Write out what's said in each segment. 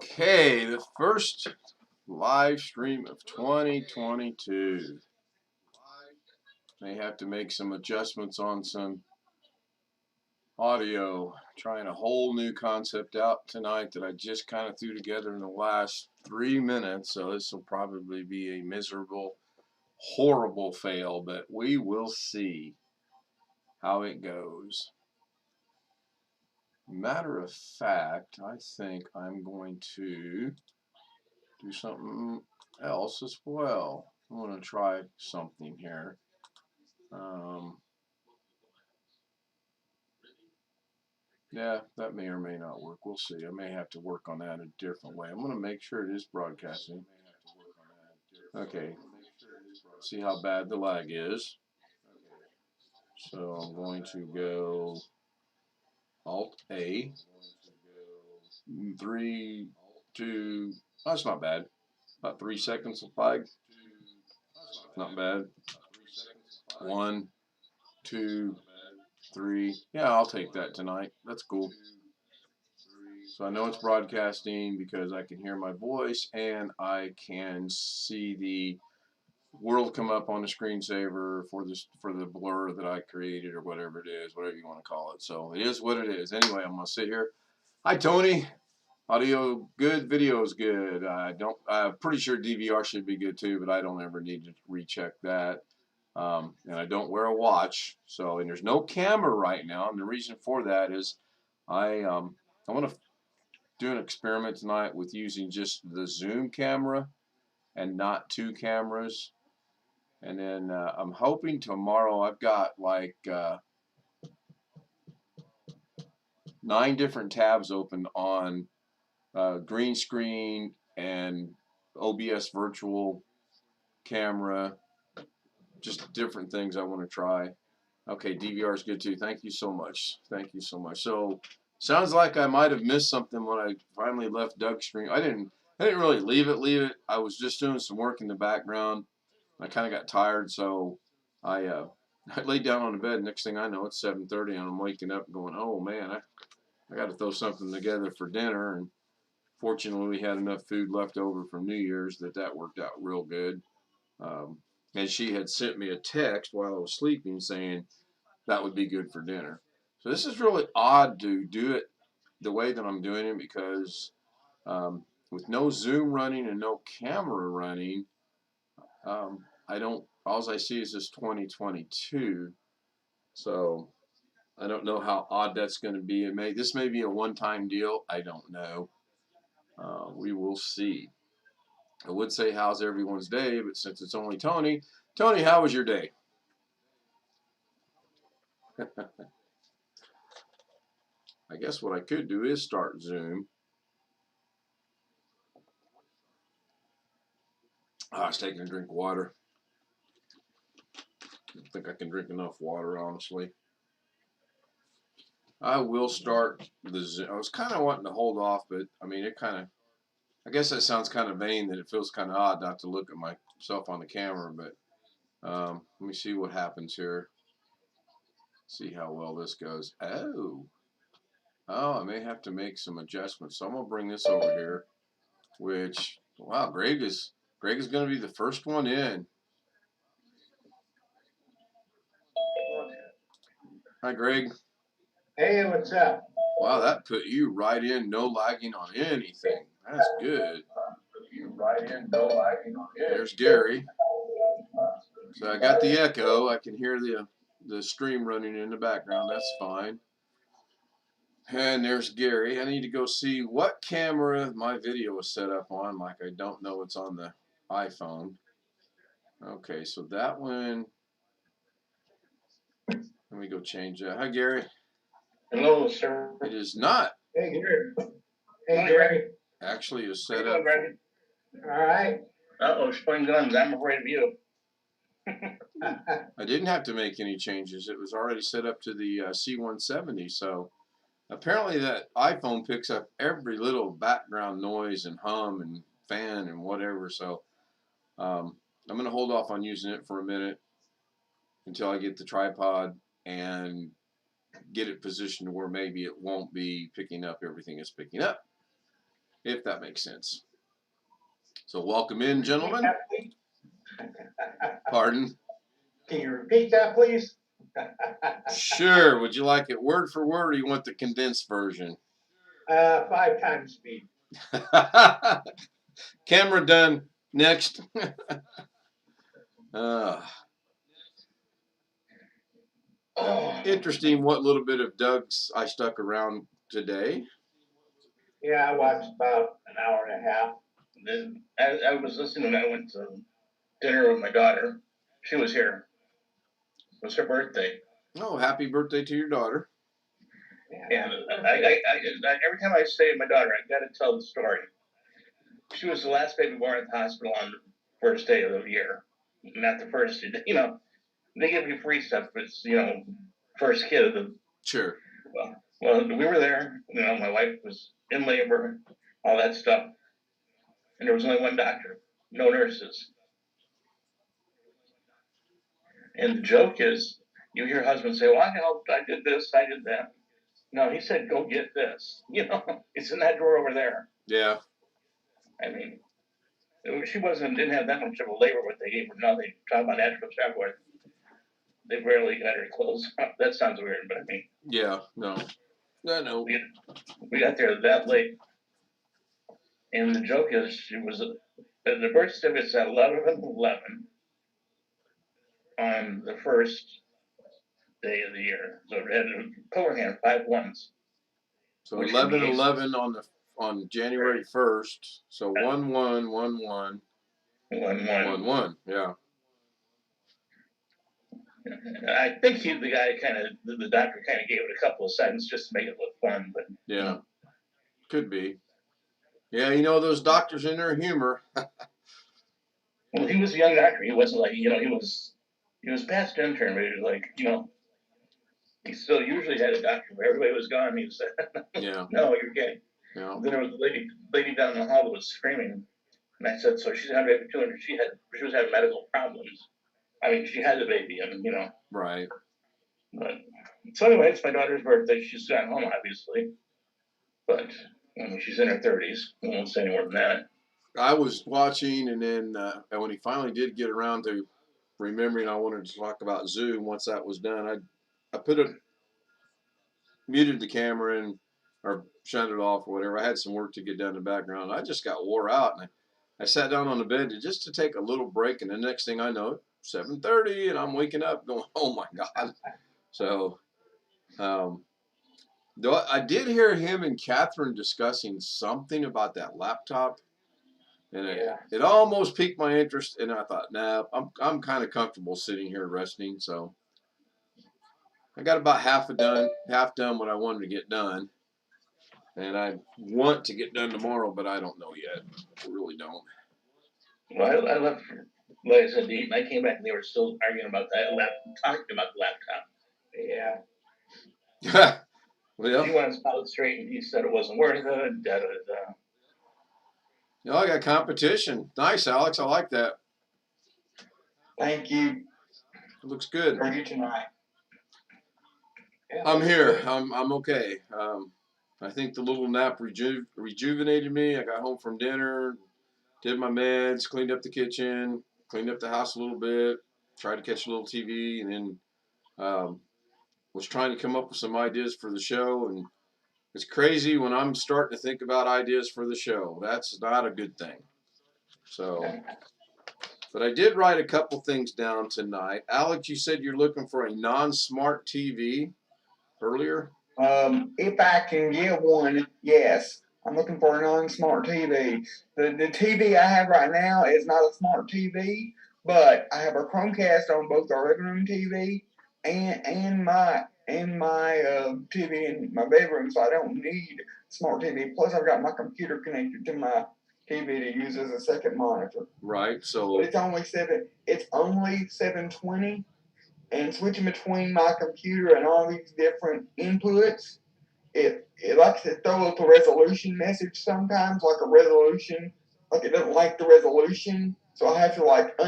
Okay, the first live stream of 2022. May have to make some adjustments on some audio. Trying a whole new concept out tonight that I just kind of threw together in the last 3 minutes. So this will probably be a miserable, horrible fail, but we will see how it goes. Matter of fact, I think I'm going to do something else as well. I want to try something here. Yeah, that may or may not work. We'll see. I may have to work on that a different way. I'm going to make sure it is broadcasting. Okay. See how bad the lag is. So I'm going to go Alt-A. 3, 2, that's not bad. About 3 seconds of lag. Not bad. 1, 2, 3. Yeah, I'll take that tonight. That's cool. So I know it's broadcasting because I can hear my voice and I can see the world come up on the screensaver for the blur that I created or whatever it is, whatever you want to call it. So it is what it is. Anyway, I'm gonna sit here. Hi Tony. Audio good, video is good. I'm pretty sure DVR should be good too, but I don't ever need to recheck that. And I don't wear a watch, so and there's no camera right now, and the reason for that is I want to do an experiment tonight with using just the Zoom camera and not 2 cameras. And then I'm hoping tomorrow I've got like 9 different tabs open on green screen and OBS virtual camera, just different things I want to try. Okay, DVR is good too. Thank you so much. Thank you so much. So sounds like I might have missed something when I finally left Doug's stream. I didn't really leave it. I was just doing some work in the background. I kind of got tired, so I I laid down on the bed. Next thing I know, it's 7:30, and I'm waking up going, oh man, I got to throw something together for dinner. And fortunately, we had enough food left over from New Year's that worked out real good. And she had sent me a text while I was sleeping saying that would be good for dinner. So this is really odd to do it the way that I'm doing it because with no Zoom running and no camera running, I don't. All I see is this 2022. So I don't know how odd that's going to be. This may be a one-time deal. I don't know. We will see. I would say how's everyone's day, but since it's only Tony, how was your day? I guess what I could do is start Zoom. I was taking a drink of water. I don't think I can drink enough water, honestly. I will start the Zoom. I was kind of wanting to hold off, but I mean, I guess that sounds kind of vain that it feels kind of odd not to look at myself on the camera, but let me see what happens here. See how well this goes. Oh, I may have to make some adjustments. So I'm gonna bring this over here. Which, wow, Greg is going to be the first one in. Hi, Greg. Hey, what's up? Wow, that put you right in, no lagging on anything. That's good. There's Gary. So I got the echo. I can hear the stream running in the background. That's fine. And there's Gary. I need to go see what camera my video is set up on. Like I don't know what's on the iPhone. Okay, so that one. Let me go change that. Hi, Gary. Hello, sir. It is not. Hey, Gary. Hey, Gary. Actually, is set up. All right. Uh-oh, showing guns. I'm afraid of you. I didn't have to make any changes. It was already set up to the C170. So apparently that iPhone picks up every little background noise and hum and fan and whatever. So I'm going to hold off on using it for a minute until I get the tripod and get it positioned where maybe it won't be picking up everything it's picking up. if that makes sense. So welcome in, gentlemen. Pardon? Can you repeat that, please? Sure. Would you like it word for word, or you want the condensed version? 5 times speed. Camera done. Next. Interesting what little bit of Doug's I stuck around today. Yeah, I watched about an hour and a half. Then I was listening when I went to dinner with my daughter. She was here. It was her birthday. Oh, happy birthday to your daughter. And I every time I say to my daughter, I got to tell the story. She was the last baby born at the hospital on the first day of the year. Not the first, you know, they give you free stuff, but it's, you know, first kid of the. Sure. Well, we were there. You know, my wife was in labor, all that stuff. And there was only one doctor, no nurses. And the joke is, you hear husbands say, well, I helped, I did this, I did that. No, he said, go get this. You know, it's in that drawer over there. Yeah. I mean, she didn't have that much of a labor, but they gave her nothing. Talking about natural childbirth. They barely got her clothes. That sounds weird, but I mean. Yeah, no. No. We got there that late. And the joke is, the birth certificate's at 11/11 on the first day of the year. So it had a color hand, 5 ones. So 11/11 on January 1st. So 1/1/1/1. 1/1. Yeah. I think the doctor kind of gave it a couple of seconds just to make it look fun, but yeah, you know. Could be. Yeah, you know those doctors in their humor. Well, he was a young doctor. He wasn't like, you know, he was past intern, but he was like, you know, he still usually had a doctor, but everybody was gone. He said, yeah, no, you're kidding. Yeah. Then there was a lady down the hall that was screaming, and I said, so she's had a baby too, and she was having medical problems. I mean, she had the baby, and you know. Right. But so anyway, it's my daughter's birthday. She's at home, obviously, but I mean, she's in her 30s. I won't say any more than that. I was watching, and then when he finally did get around to remembering I wanted to talk about Zoom, once that was done, I muted the camera or shut it off or whatever. I had some work to get done in the background. I just got wore out, and I sat down on the bed just to take a little break, and the next thing I know, 7:30, and I'm waking up going, oh my God. So, though I did hear him and Catherine discussing something about that laptop, and it almost piqued my interest, and I thought, nah, I'm kind of comfortable sitting here resting, so I got about half done what I wanted to get done, and I want to get done tomorrow, but I don't know yet. I really don't. Well, I left, like I said, to eat, and I came back, and they were still arguing about that, talking about the laptop. Yeah. Well, he went out straight, and he said it wasn't worth it. Da, da, da. You know, I got competition. Nice, Alex. I like that. Thank you. It looks good. For you tonight. Yeah, I'm here. I'm okay. I think the little nap rejuvenated me. I got home from dinner, did my meds, cleaned up the kitchen, cleaned up the house a little bit, tried to catch a little TV, and then was trying to come up with some ideas for the show. And it's crazy when I'm starting to think about ideas for the show. That's not a good thing. So, but I did write a couple things down tonight. Alex, you said you're looking for a non-smart TV earlier. If I can get one, yes. I'm looking for a non-smart TV. The TV I have right now is not a smart TV, but I have a Chromecast on both our living room TV and my TV in my bedroom, so I don't need smart TV. Plus, I've got my computer connected to my TV to use as a second monitor. Right. So but it's only 720. And switching between my computer and all these different inputs, it likes to throw up a resolution message sometimes, like it doesn't like the resolution. So I have to like I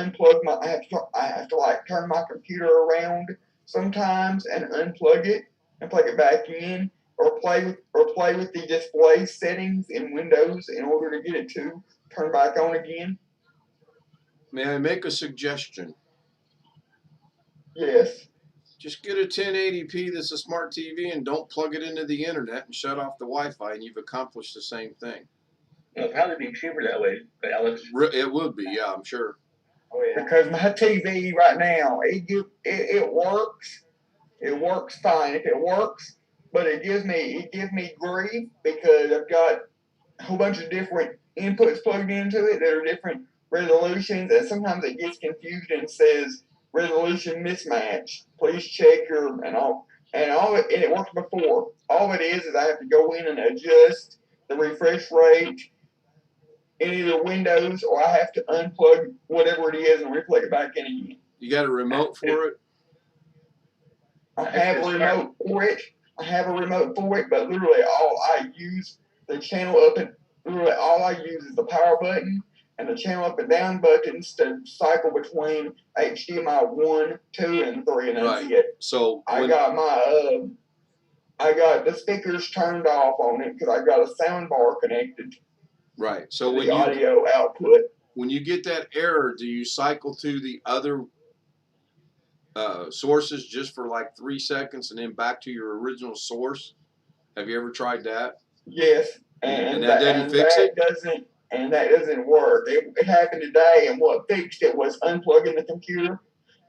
have to like turn my computer around sometimes and unplug it and plug it back in. play with the display settings in Windows in order to get it to turn back on again? May I make a suggestion? Yes. Just get a 1080p that's a smart TV and don't plug it into the internet and shut off the Wi-Fi, and you've accomplished the same thing. It'll probably be cheaper that way, Alex. It would be, yeah, I'm sure. Oh, yeah. Because my TV right now, it works. It works fine if it works, but it gives me grief because I've got a whole bunch of different inputs plugged into it that are different resolutions, and sometimes it gets confused and says resolution mismatch. Please check your and it worked before. All it is I have to go in and adjust the refresh rate in either Windows, or I have to unplug whatever it is and replug it back in again. You got a remote for it? I have a remote for it. But literally all I use literally all I use is the power button and the channel up and down buttons to cycle between HDMI 1, 2, and 3, and that's it. So I got the speakers turned off on it because I got a sound bar connected. Right. So when the audio output. When you get that error, do you cycle to the other sources just for like 3 seconds and then back to your original source? Have you ever tried that? Yes. And that doesn't fix it? That doesn't work. It happened today, and what fixed it was unplugging the computer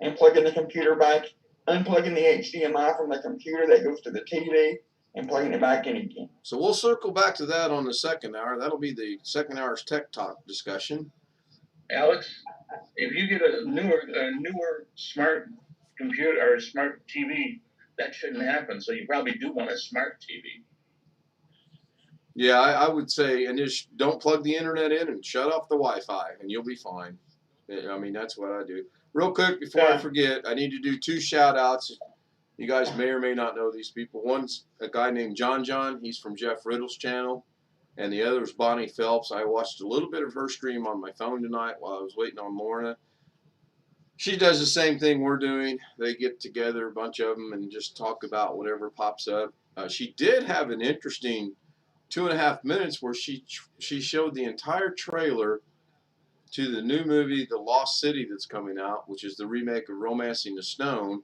and plugging the computer back, unplugging the HDMI from the computer that goes to the TV and plugging it back in again. So we'll circle back to that on the second hour. That'll be the second hour's tech talk discussion. Alex, if you get a newer smart computer or smart TV, that shouldn't happen. So you probably do want a smart TV. Yeah, I would say, and just don't plug the internet in and shut off the Wi-Fi, and you'll be fine. I mean, that's what I do. Real quick, before I forget, I need to do 2 shout-outs. You guys may or may not know these people. One's a guy named John. He's from Jeff Riddle's channel. And the other is Bonnie Phelps. I watched a little bit of her stream on my phone tonight while I was waiting on Lorna. She does the same thing we're doing. They get together, a bunch of them, and just talk about whatever pops up. She did have an interesting 2.5 minutes where she showed the entire trailer to the new movie The Lost City that's coming out, which is the remake of Romancing the Stone.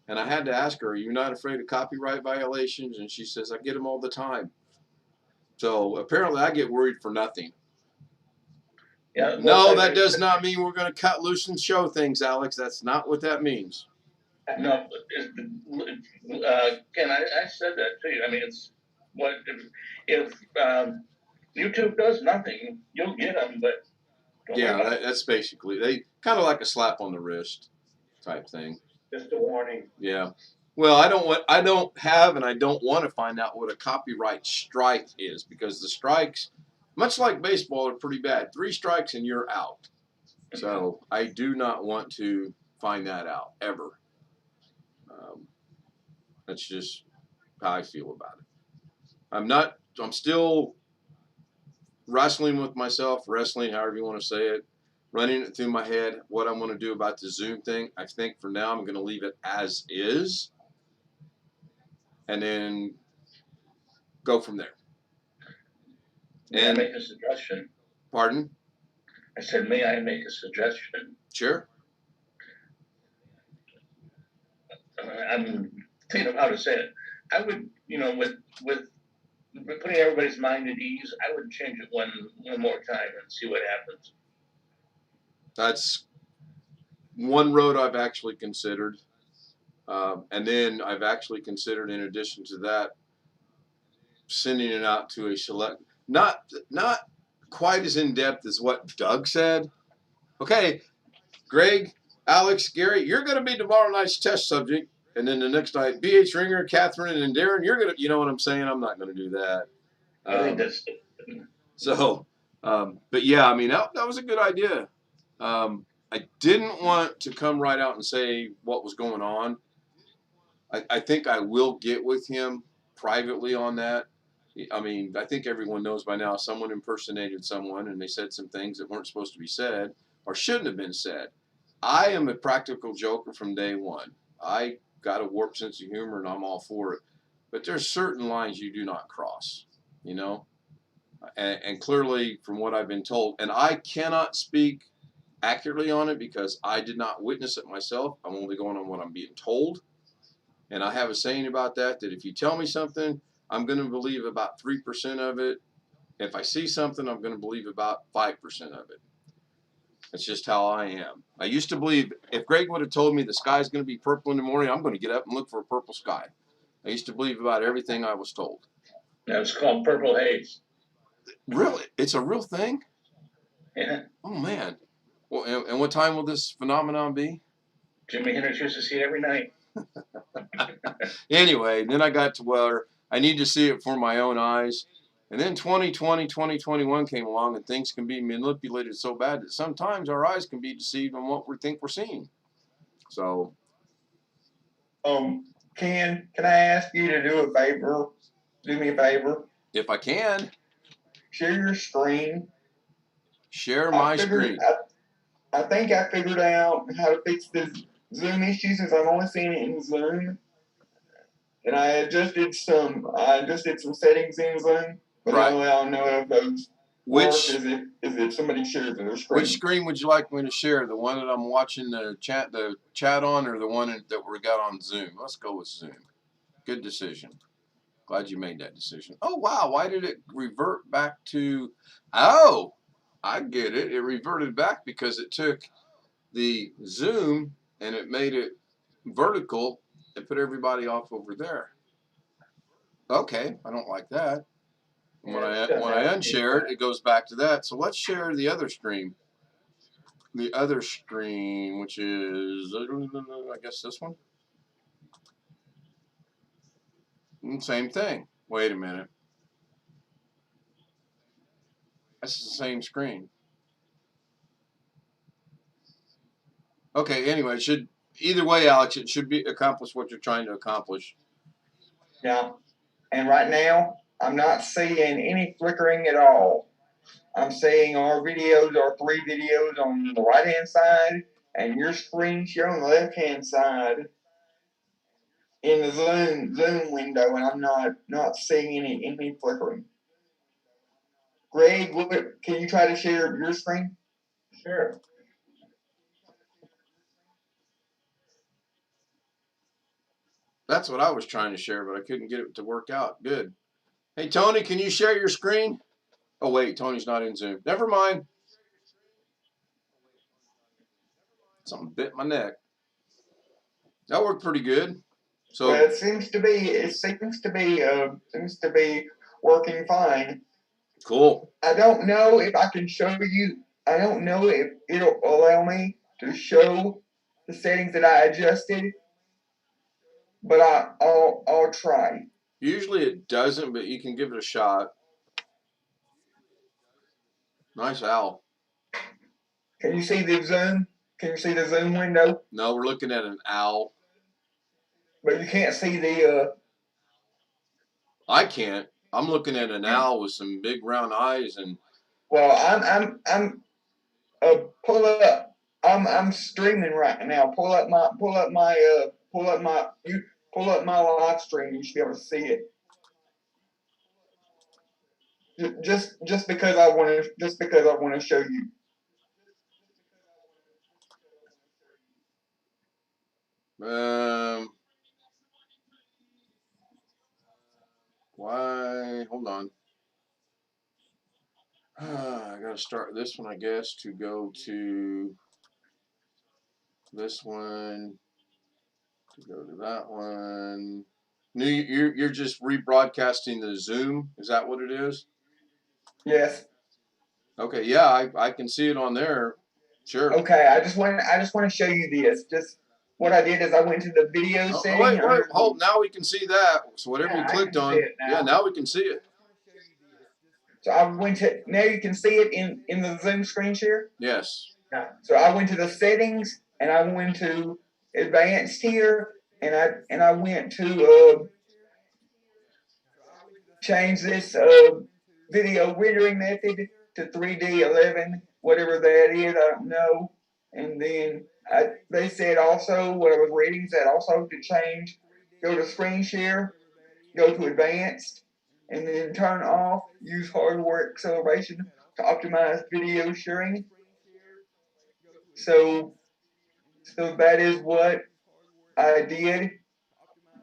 And I had to ask her, are you not afraid of copyright violations? And she says, I get them all the time. So apparently I get worried for nothing. Yeah, no, that does not mean we're going to cut loose and show things, Alex. That's not what that means. No, Ken, I said that to you. I mean, it's what if YouTube does nothing, you'll get them, but yeah, that's basically they kind of like a slap on the wrist type thing. Just a warning. Yeah. Well, I don't have and I don't want to find out what a copyright strike is, because the strikes, much like baseball, are pretty bad. 3 strikes and you're out. So I do not want to find that out ever. That's just how I feel about it. I'm still wrestling with myself, however you want to say it, running it through my head, what I'm going to do about the Zoom thing. I think for now I'm going to leave it as is and then go from there. May I make a suggestion? Pardon? I said, may I make a suggestion? Sure. I'm thinking of how to say it. I would, with putting everybody's mind at ease, I would change it one more time and see what happens. That's one road I've actually considered. And then I've actually considered, in addition to that, sending it out to a select, not quite as in-depth as what Doug said. Okay, Greg, Alex, Gary, you're going to be tomorrow night's test subject. And then the next night, B.H. Ringer, Catherine, and Darren, you're going to, you know what I'm saying? I'm not going to do that. I think that's so, but yeah, I mean, that was a good idea. I didn't want to come right out and say what was going on. I think I will get with him privately on that. I mean, I think everyone knows by now someone impersonated someone and they said some things that weren't supposed to be said or shouldn't have been said. I am a practical joker from day one. I got a warped sense of humor and I'm all for it. but there's certain lines you do not cross, you know. And clearly, from what I've been told, and I cannot speak accurately on it because I did not witness it myself. I'm only going on what I'm being told. And I have a saying about that, that if you tell me something, I'm going to believe about 3% of it. If I see something, I'm going to believe about 5% of it. That's just how I am. I used to believe if Greg would have told me the sky's going to be purple in the morning, I'm going to get up and look for a purple sky. I used to believe about everything I was told. That's called purple haze. Really? It's a real thing? Yeah. Oh, man. Well, and what time will this phenomenon be? Jimi Hendrix used to see it every night. Anyway, then I got to where I need to see it for my own eyes. And then 2020, 2021 came along, and things can be manipulated so bad that sometimes our eyes can be deceived on what we think we're seeing. So, Ken, can I ask you to do a favor? Do me a favor. if I can, Share your screen. share my screen. I think I figured out how to fix the Zoom issues since I'm only seeing it in Zoom. And I adjusted some settings in Zoom, but Right. I don't know if those work. Which Is it somebody shares their screen? which screen would you like me to share? The one that I'm watching the chat on, or the one that we got on Zoom? Let's go with Zoom. Good decision. Glad you made that decision. Oh, wow. Why did it revert back to... Oh, I get it. It reverted back because it took the Zoom and it made it vertical and put everybody off over there. Okay, I don't like that. When I unshare it, it goes back to that. So let's share the other stream. The other stream, which is, I guess this one. Same thing. Wait a minute. That's the same screen. Okay, anyway, either way, Alex, it should be accomplish what you're trying to accomplish. Yeah. And right now, I'm not seeing any flickering at all. I'm seeing our videos, our 3 videos on the right hand side, and your screen share on the left hand side in the Zoom window, and I'm not seeing any flickering. Greg, can you try to share your screen? Sure. That's what I was trying to share, but I couldn't get it to work out. Good. Hey, Tony, can you share your screen? Oh, wait, Tony's not in Zoom. Never mind. Something bit my neck. That worked pretty good. So well, it seems to be working fine. cool. I don't know if I can show you. I don't know if it'll allow me to show the settings that I adjusted, but I'll try. Usually it doesn't, but you can give it a shot. Nice owl. Can you see the Zoom? Can you see the Zoom window? No, we're looking at an owl. But you can't see the. I can't. I'm looking at an owl with some big round eyes and. Well, I'm pull up. I'm streaming right now. Pull up my live stream. You should be able to see it. Just because I want to show you. Why? Hold on. I gotta start this one, I guess, to go to this one, to go to that one. You're just rebroadcasting the Zoom. Is that what it is? Yes. Okay. Yeah, I can see it on there. Sure. Okay. I just want to show you this. Just what I did is I went to the video setting. Wait. Hold. Now we can see that. So whatever you clicked on. Yeah. Now we can see it. So I went to, now you can see it in the Zoom screen share? Yes. Yeah. So I went to the settings and I went to advanced here and I went to change this video rendering method to 3D 11, whatever that is, I don't know. And then they said also, what I was reading said also to change, go to screen share go to advanced, and then turn off use hardware acceleration to optimize video sharing. So, so that is what I did,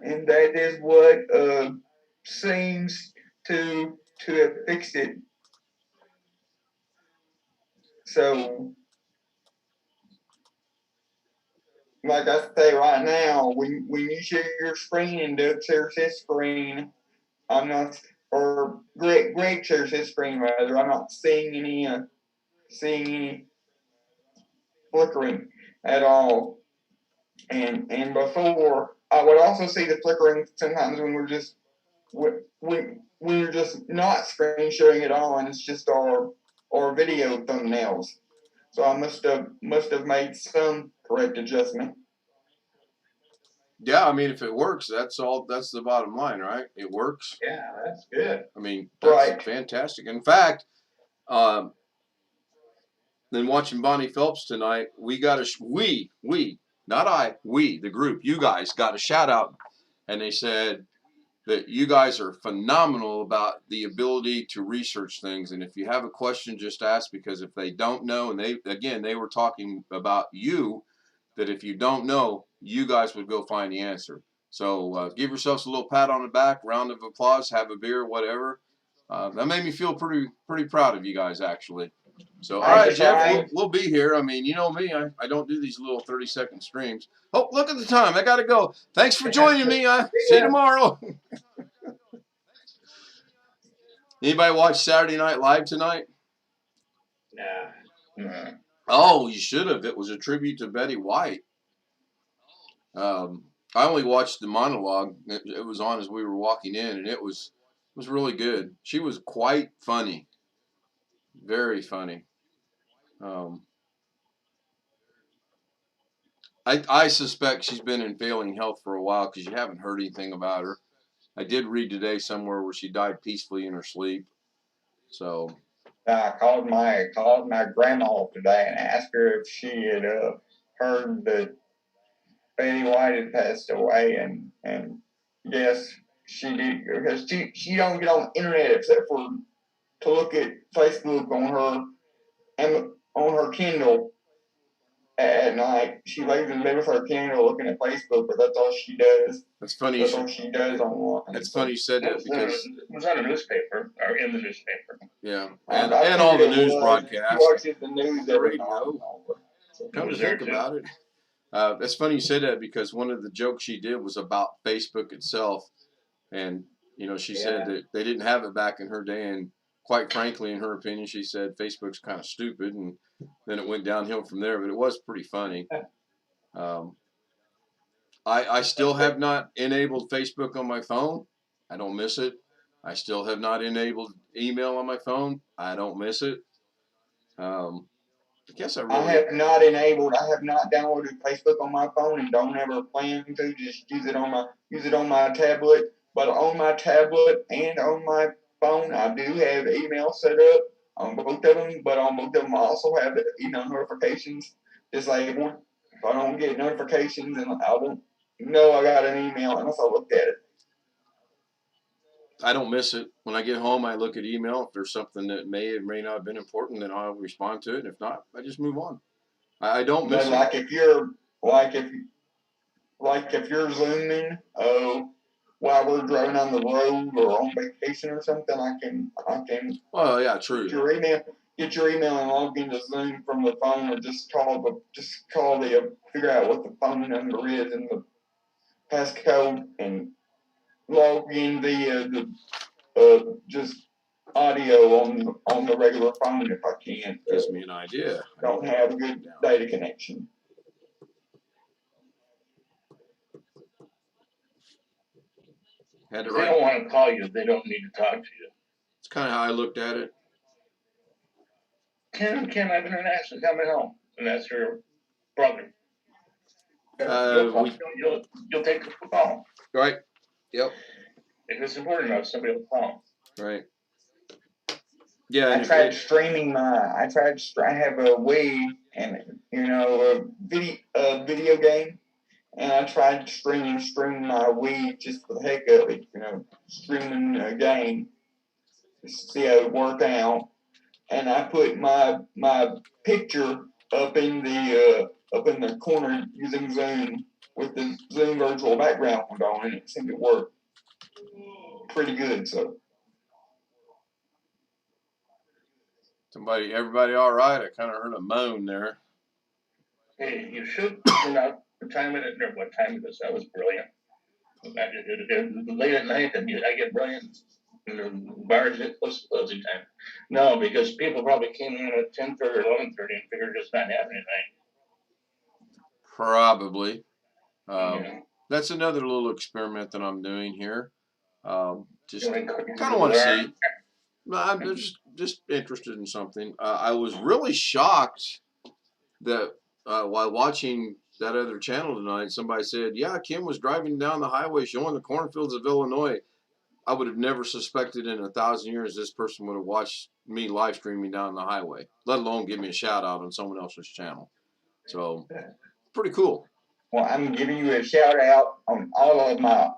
and that is what seems to have fixed it. So, like I say right now, when you share your screen and Doug shares his screen, I'm not, or Greg shares his screen rather, I'm not seeing any flickering at all. And before, I would also see the flickering sometimes when we're just not screen sharing at all, and it's just our video thumbnails. So I must have made some correct adjustment. Yeah, I mean, if it works, that's all. That's the bottom line, right? It works. Yeah, that's good. I mean, that's Right. fantastic. In fact, then watching Bonnie Phelps tonight, we got not I, we, the group, you guys got a shout out, and they said that you guys are phenomenal about the ability to research things. And if you have a question, just ask, because if they don't know, and they were talking about you, that if you don't know, you guys would go find the answer. So give yourselves a little pat on the back, round of applause, have a beer, whatever. That made me feel pretty proud of you guys, actually. So, all right, Jeff, we'll be here. I mean, you know me, I don't do these little 30-second streams. Oh, look at the time. I got to go. Thanks for joining me. See you tomorrow. Anybody watch Saturday Night Live tonight? Nah. Oh, you should have. It was a tribute to Betty White. I only watched the monologue. It was on as we were walking in, and it was really good. She was quite funny, very funny. I suspect she's been in failing health for a while, because you haven't heard anything about her. I did read today somewhere where she died peacefully in her sleep. So I called my grandma today and asked her if she had heard that Betty White had passed away, and yes, she did, because she don't get on the internet except for to look at Facebook on her Kindle at night. She lays in bed with her Kindle looking at Facebook, but that's all she does. that's funny. That's all she does online. It's funny you said that, because it was on a newspaper, or in the newspaper. yeah, and all the news broadcasts. She watches the news every night. Come to think about it, it's funny you said that, because one of the jokes she did was about Facebook itself, and she said that they didn't have it back in her day, and quite frankly, in her opinion, she said Facebook's kind of stupid, and then it went downhill from there. But it was pretty funny. I still have not enabled Facebook on my phone. I don't miss it. I still have not enabled email on my phone. I don't miss it. I guess I have not downloaded Facebook on my phone, and don't ever plan to. Just use it on my tablet. But on my tablet and on my phone, I do have email set up on both of them. But on both of them, I also have the email notifications disabled. If I don't get notifications, and I won't know I got an email unless I looked at it. I don't miss it. When I get home, I look at email. If there's something that may or may not have been important, then I'll respond to it. And if not, I just move on. I don't miss it. Like if you're zooming, while we're driving on the road or on vacation or something, I can. Oh yeah, true. Get your email and log into Zoom from the phone, or just figure out what the phone number is and the passcode, and log in via the just audio on the regular phone if I can. Gives me an idea. Don't have a good data connection. If they don't want to call you, they don't need to talk to you. It's kind of how I looked at it. Ken, I've been internationally coming home, and that's your brother. You'll take the call. Right. Yep. If it's important enough, somebody will call. Right. Yeah. I tried streaming I have a Wii, and a video game, and I tried to stream my Wii just for the heck of it, streaming a game, just to see how it worked out. And I put my picture up in the corner using Zoom with the Zoom virtual background on, and it seemed to work pretty good. So Everybody all right? I kind of heard a moan there. Hey, you should out the time it or what time it is. That was brilliant. Late at night, and I get brilliant. Bars at closing time. No, because people probably came in at 10:30 or 11:30 and figured it's not happening at Probably. night. That's another little experiment that I'm doing here. Just Kind of want to see. I'm just interested in something. I was really shocked that while watching that other channel tonight, somebody said, "Yeah, Kim was driving down the highway showing the cornfields of Illinois." I would have never suspected in 1,000 years this person would have watched me live streaming down the highway, let alone give me a shout out on someone else's channel. So, pretty cool. Well, I'm giving you a shout out on all my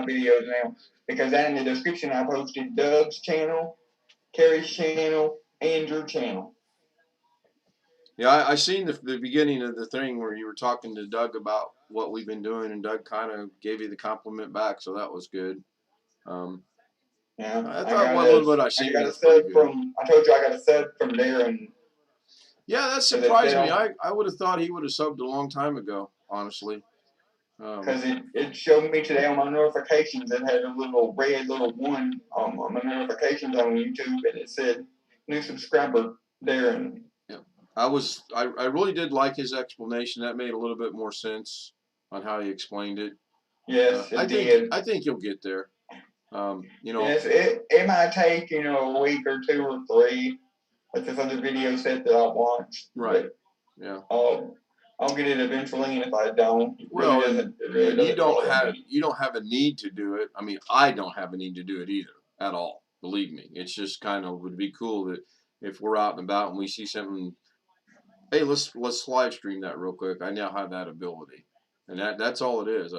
videos now, because in the description I posted Doug's channel, Carrie's channel, and your channel. Yeah, I seen the beginning of the thing where you were talking to Doug about what we've been doing, and Doug kind of gave you the compliment back, so that was good. Yeah, I thought what little bit I seen was pretty good. I told you I got a sub from Darren. Yeah, that surprised me. I would have thought he would have subbed a long time ago, honestly. Because it showed me today on my notifications. It had a little red little one on my notifications on YouTube, and it said new subscriber Darren. Yeah, I really did like his explanation. That made a little bit more sense on how he explained it. Yes, it did. I think you'll get there. Yes, it might take a week or 2 or 3 with this other video set that I watched. Right. Yeah. I'll get it eventually, and if I don't, well, you don't have a need to do it. I mean, I don't have a need to do it either at all. Believe me, it's just kind of would be cool that if we're out and about and we see something, hey, let's live stream that real quick. I now have that ability, and that's all it is.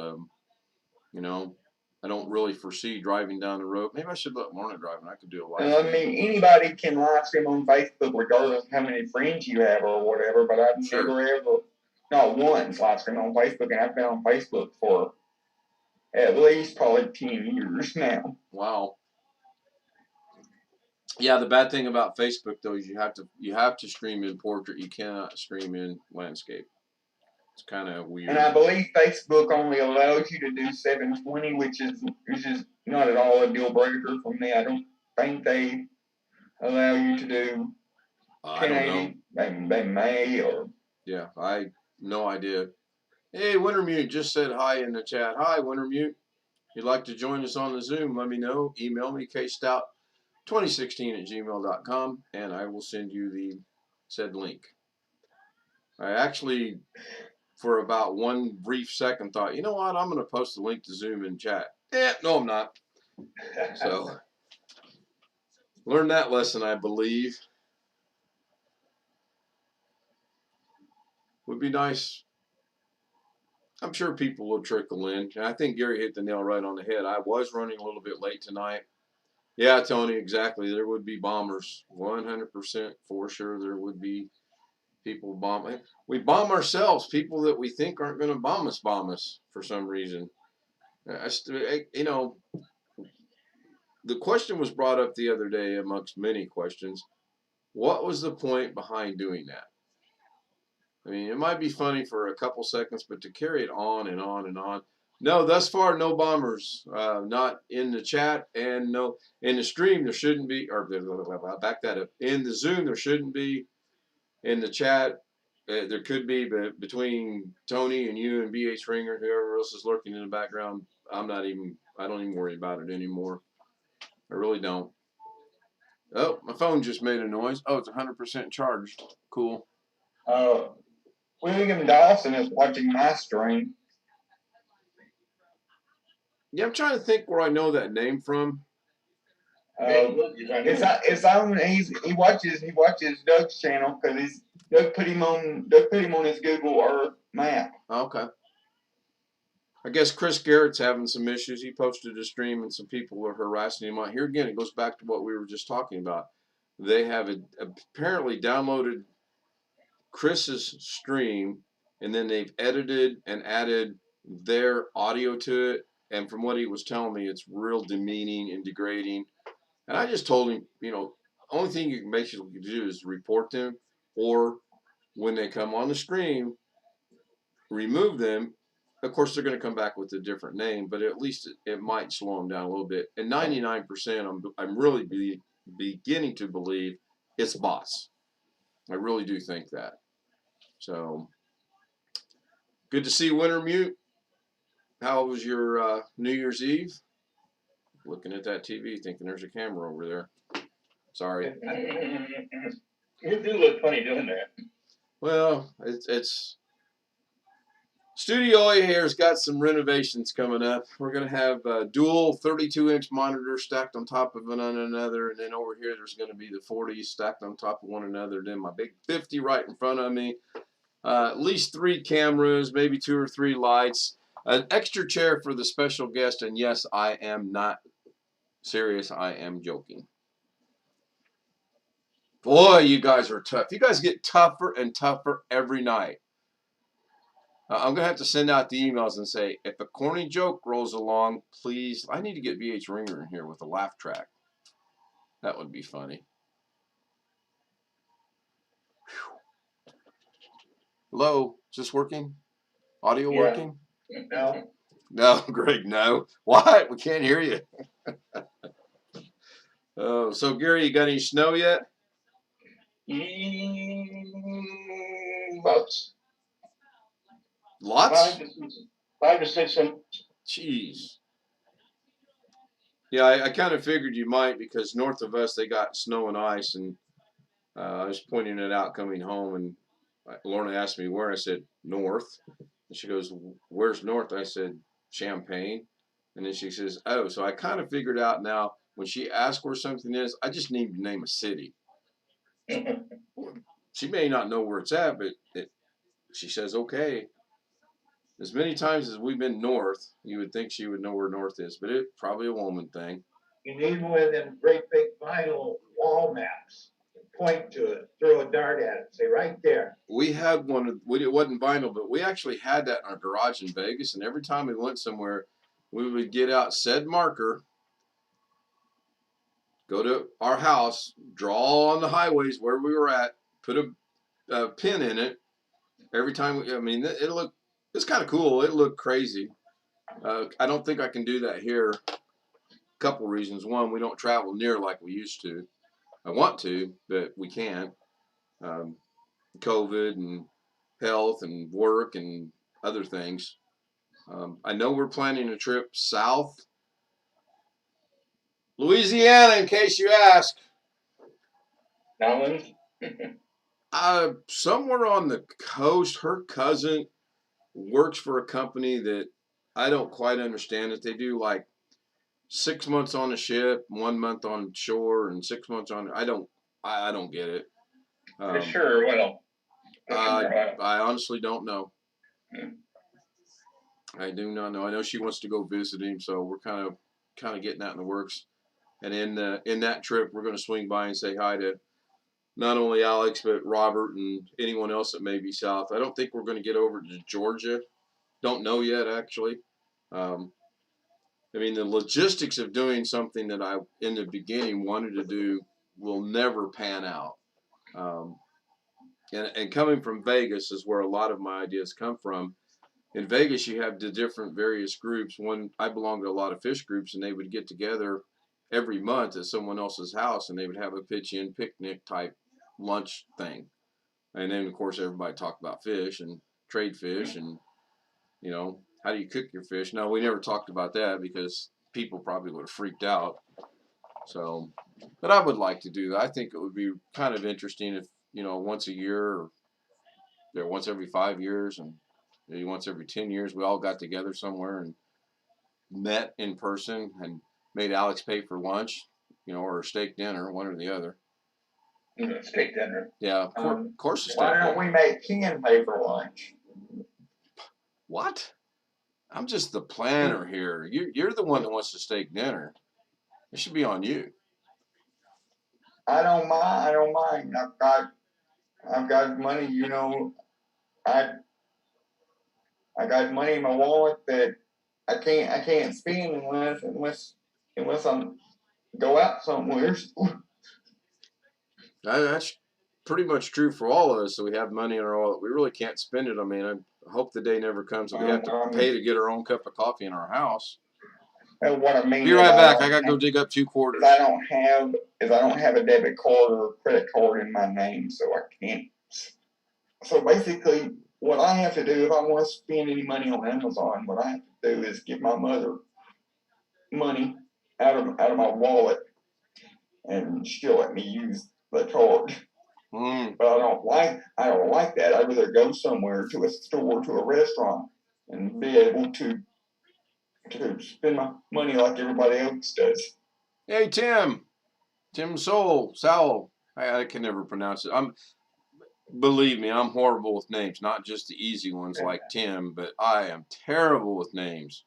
I don't really foresee driving down the road. Maybe I should let Lorna drive, and I could do a live stream. I mean, anybody can live stream on Facebook regardless of how many friends you have or whatever, but I've never ever, not once, live stream on Facebook, and I've been on Facebook for at least probably 10 years now. Wow. Yeah, the bad thing about Facebook though is you have to stream in portrait. You cannot stream in landscape. It's kind of weird. And I believe Facebook only allows you to do 720, which is not at all a deal breaker for me. I don't think they allow you to do 1080. They may, or yeah, I no idea. Hey, Wintermute just said hi in the chat. Hi, Wintermute. If you'd like to join us on the Zoom, let me know. Email me kstout2016@gmail.com, and I will send you the said link. I actually, for about one brief second, thought, you know what, I'm going to post the link to Zoom in chat. No, I'm not. So, learn that lesson, I believe. Would be nice. I'm sure people will trickle in. And I think Gary hit the nail right on the head. I was running a little bit late tonight. Yeah, Tony, exactly. There would be bombers. 100% for sure there would be people bombing. We bomb ourselves. People that we think aren't going to bomb us for some reason. The question was brought up the other day amongst many questions. What was the point behind doing that? I mean, it might be funny for a couple seconds, but to carry it on and on and on. No, thus far, no bombers. Not in the chat, and no in the stream. There shouldn't be. Or I'll back that up. In the Zoom, there shouldn't be. In the chat, there could be, but between Tony and you and BH Ringer, whoever else is lurking in the background, I don't even worry about it anymore. I really don't. Oh, my phone just made a noise. Oh, it's 100% charged. Cool. William Dawson is watching my stream. Yeah, I'm trying to think where I know that name from. It's on. He watches Doug's channel because Doug put him on his Google Earth map. Okay. I guess Chris Garrett's having some issues. He posted a stream and some people are harassing him on here again. It goes back to what we were just talking about. They have apparently downloaded Chris's stream and then they've edited and added their audio to it. And from what he was telling me, it's real demeaning and degrading. And I just told him, only thing you can basically do is report them, or when they come on the stream, remove them. Of course, they're going to come back with a different name, but at least it might slow them down a little bit. And 99%, I'm really beginning to believe it's bots. I really do think that. So, good to see Winter Mute. How was your New Year's Eve? Looking at that TV, thinking there's a camera over there. Sorry. You do look funny doing that. Well, it's Studio A here's got some renovations coming up. We're going to have dual 32-inch monitors stacked on top of one another, and then over here there's going to be the 40s stacked on top of one another. Then my big 50 right in front of me. At least 3 cameras, maybe 2 or 3 lights, an extra chair for the special guest, and yes, I am not serious. I am joking. Boy, you guys are tough. You guys get tougher and tougher every night. I'm going to have to send out the emails and say, if a corny joke rolls along, please, I need to get VH Ringer in here with a laugh track. That would be funny. Whew. Hello, is this working? Audio working? No. No, Greg, no. What? We can't hear you. Oh, so Gary, you got any snow yet? Lots? 5 to 6 inches. Jeez. Yeah, I kind of figured you might, because north of us they got snow and ice, and I was pointing it out coming home, and Lorna asked me where. I said north, and she goes, "Where's north?" I said Champaign, and then she says, "Oh." So I kind of figured out now when she asks where something is, I just need to name a city. She may not know where it's at, but she says okay. As many times as we've been north, you would think she would know where north is, but it's probably a woman thing. You need one of them great big vinyl wall maps. Point to it, throw a dart at it, say right there. We had one. It wasn't vinyl, but we actually had that in our garage in Vegas. And every time we went somewhere, we would get out said marker, go to our house, draw on the highways where we were at, put a pin in it. Every time, it's kind of cool. It looked crazy. I don't think I can do that here. A couple reasons. One, we don't travel near like we used to. I want to, but we can't. COVID and health and work and other things. I know we're planning a trip south. Louisiana, in case you ask. Nolans? Somewhere on the coast. Her cousin works for a company that I don't quite understand it. They do like 6 months on a ship, 1 month on shore, and 6 months on. I don't get it. For sure, well. I honestly don't know. I do not know. I know she wants to go visit him, so we're kind of getting that in the works. And in that trip, we're going to swing by and say hi to not only Alex but Robert and anyone else that may be south. I don't think we're going to get over to Georgia. Don't know yet, actually. The logistics of doing something that I, in the beginning, wanted to do will never pan out. And coming from Vegas is where a lot of my ideas come from. In Vegas, you have the different various groups. I belong to a lot of fish groups, and they would get together every month at someone else's house, and they would have a pitch-in picnic type lunch thing. And then, of course, everybody talked about fish and trade fish and, how do you cook your fish? No, we never talked about that because people probably would have freaked out. So, but I would like to do that. I think it would be kind of interesting if, once a year or once every 5 years and maybe once every 10 years, we all got together somewhere and met in person and made Alex pay for lunch, or a steak dinner, one or the other. Steak dinner. Yeah, of course. Why don't we make Ken pay for lunch? What? I'm just the planner here. You're the one that wants to steak dinner. It should be on you. I don't mind. I don't mind. I've got money. You know, I I got money in my wallet that I can't spend unless I'm go out somewhere. That's pretty much true for all of us. So we have money in our wallet. We really can't spend it. I mean, I hope the day never comes that we have to pay to get our own cup of coffee in our house. What I mean Be is right back. I gotta go dig up 2 quarters. I don't have a debit card or a credit card in my name, so I can't. So basically, what I have to do if I want to spend any money on Amazon, what I have to do is give my mother money out of my wallet, and she'll let me use the card. But I don't like that. I'd rather go somewhere to a store, to a restaurant, and be able to spend my money like everybody else does. Hey, Tim Sowell. I can never pronounce it. Believe me, I'm horrible with names. Not just the easy ones like Tim, but I am terrible with names.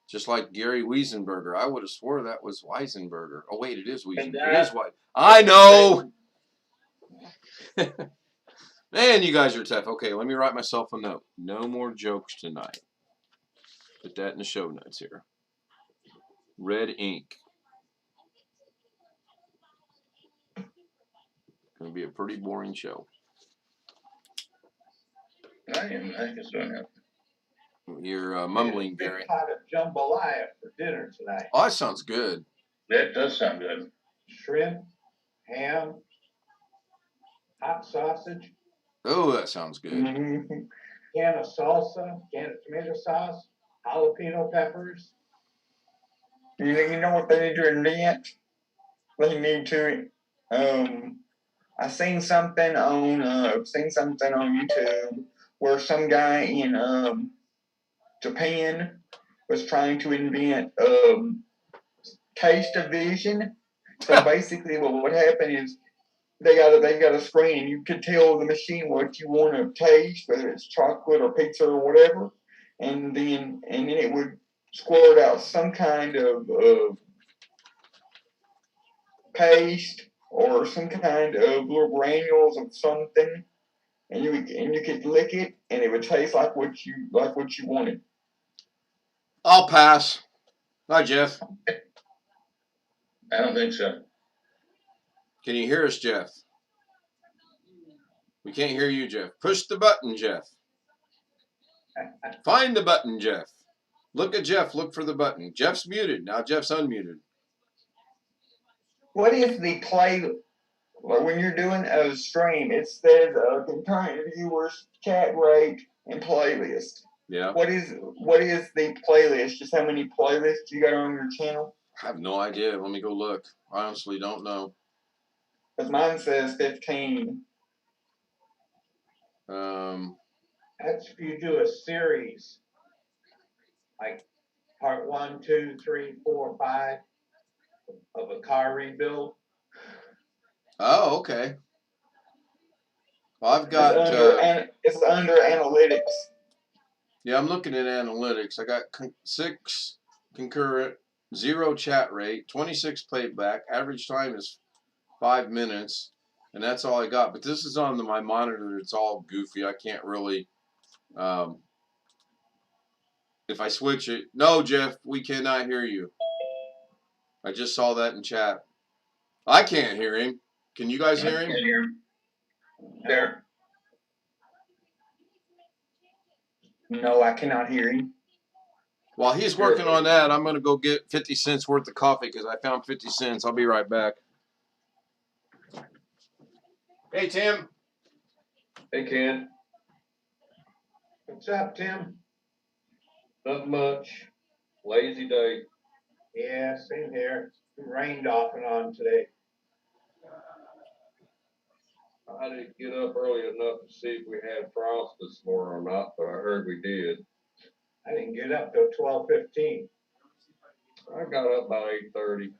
Just like Gary Wiesenberger. I would have swore that was Weisenberger. Oh, wait, it is Wiesenberger. It is Weisenberger. I know! Man, you guys are tough. Okay, let me write myself a note. No more jokes tonight. Put that in the show notes here. Red ink. Going to be a pretty boring show. I just don't have. You're mumbling, Gary. Pot of jambalaya for dinner tonight. Oh, that sounds good. That does sound good. Shrimp, ham, hot sausage, Oh, that sounds good. Mm-hmm. can of salsa, can of tomato sauce, jalapeno peppers. You know what they need to invent? They need to. I seen something on YouTube where some guy in Japan was trying to invent taste of vision. So basically, what would happen is they got a screen, and you could tell the machine what you want to taste, whether it's chocolate or pizza or whatever, and then it would squirt out some kind of paste or some kind of little granules of something, and you could lick it, and it would taste like what you wanted. I'll pass. Hi, Jeff. I don't think so. Can you hear us, Jeff? We can't hear you, Jeff. Push the button, Jeff. Find the button, Jeff. Look at Jeff. Look for the button. Jeff's muted. Now Jeff's unmuted. What is the play? When you're doing a stream, it says concurrent viewers, chat rate, and playlist. Yeah. What is the playlist? Just how many playlists you got on your channel? I have no idea. Let me go look. I honestly don't know. Because mine says 15. That's if you do a series, like part 1, 2, 3, 4, 5 of a car rebuild. Oh, okay. Well, I've got. It's under analytics. Yeah, I'm looking at analytics. I got 6 concurrent, 0 chat rate, 26 playback. Average time is 5 minutes, and that's all I got. But this is on my monitor. It's all goofy. I can't really. If I switch it, no, Jeff, we cannot hear you. I just saw that in chat. I can't hear him. Can you guys hear him? There. No, I cannot hear him. While he's working on that, I'm going to go get 50 cents worth of coffee because I found 50 cents. I'll be right back. Hey, Tim. Hey, Ken. What's up, Tim? Not much. Lazy day. Yeah, same here. It rained off and on today. I didn't get up early enough to see if we had frost this morning or not, but I heard we did. I didn't get up till 12:15. I got up about 8:30.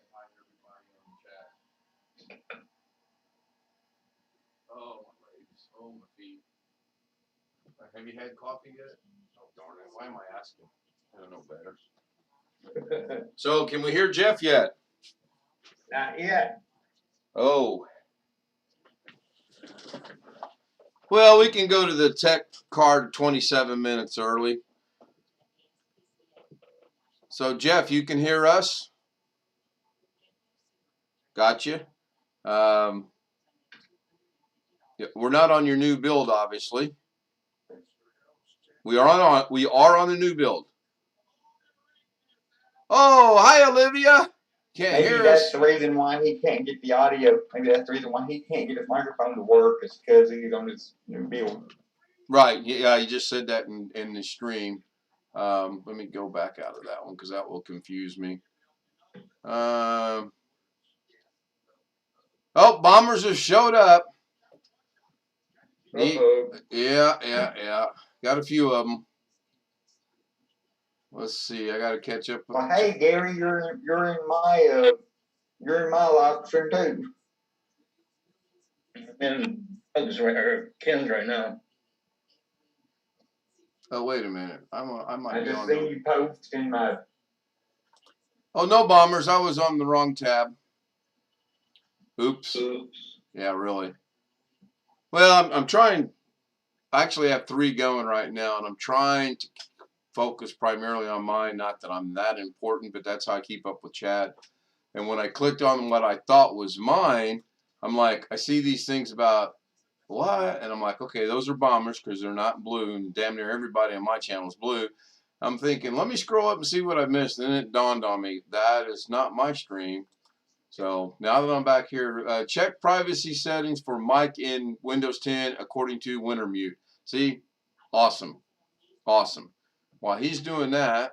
Oh, my legs. Oh, my feet. Have you had coffee yet? Oh, darn it. Why am I asking? I don't know better. So, can we hear Jeff yet? Not yet. Oh. Well, we can go to the tech card 27 minutes early. So, Jeff, you can hear us? Gotcha. We're not on your new build, obviously. We are on the new build. Oh, hi, Olivia. Can't Maybe hear that's us. the reason why he can't get the audio. Maybe that's the reason why he can't get his microphone to work, is because he's on his new build. Right. Yeah, you just said that in the stream. Let me go back out of that one because that will confuse me. Oh, bombers have showed up. Yeah. Got a few of them. Let's see. I got to catch up. Well, hey Gary, you're in my live stream too. And Doug's right, or Ken's right now. Oh, wait a minute. I might I be just on seen the. you post in my. Oh, no, bombers. I was on the wrong tab. Oops. Oops. Yeah, really. Well, I'm trying. I actually have 3 going right now, and I'm trying to focus primarily on mine. Not that I'm that important, but that's how I keep up with chat. And when I clicked on what I thought was mine, I'm like, I see these things about what? And I'm like, okay, those are bombers because they're not blue, and damn near everybody on my channel is blue. I'm thinking, let me scroll up and see what I missed. Then it dawned on me, that is not my stream. So now that I'm back here, check privacy settings for mic in Windows 10 according to Wintermute. See? Awesome. Awesome. While he's doing that,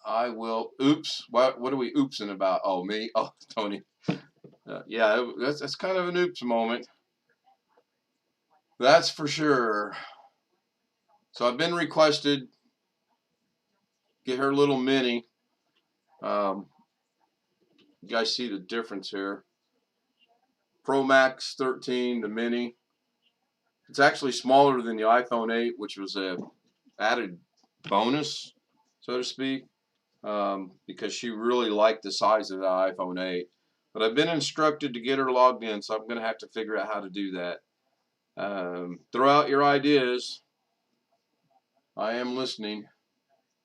I will, oops, what are we oopsing about? Oh, me? Oh, Tony. Yeah, that's kind of an oops moment. That's for sure. So I've been requested, get her little mini. You guys see the difference here. Pro Max 13, the mini. It's actually smaller than the iPhone 8, which was a added bonus, so to speak, because she really liked the size of the iPhone 8. But I've been instructed to get her logged in, so I'm going to have to figure out how to do that. Throw out your ideas. I am listening.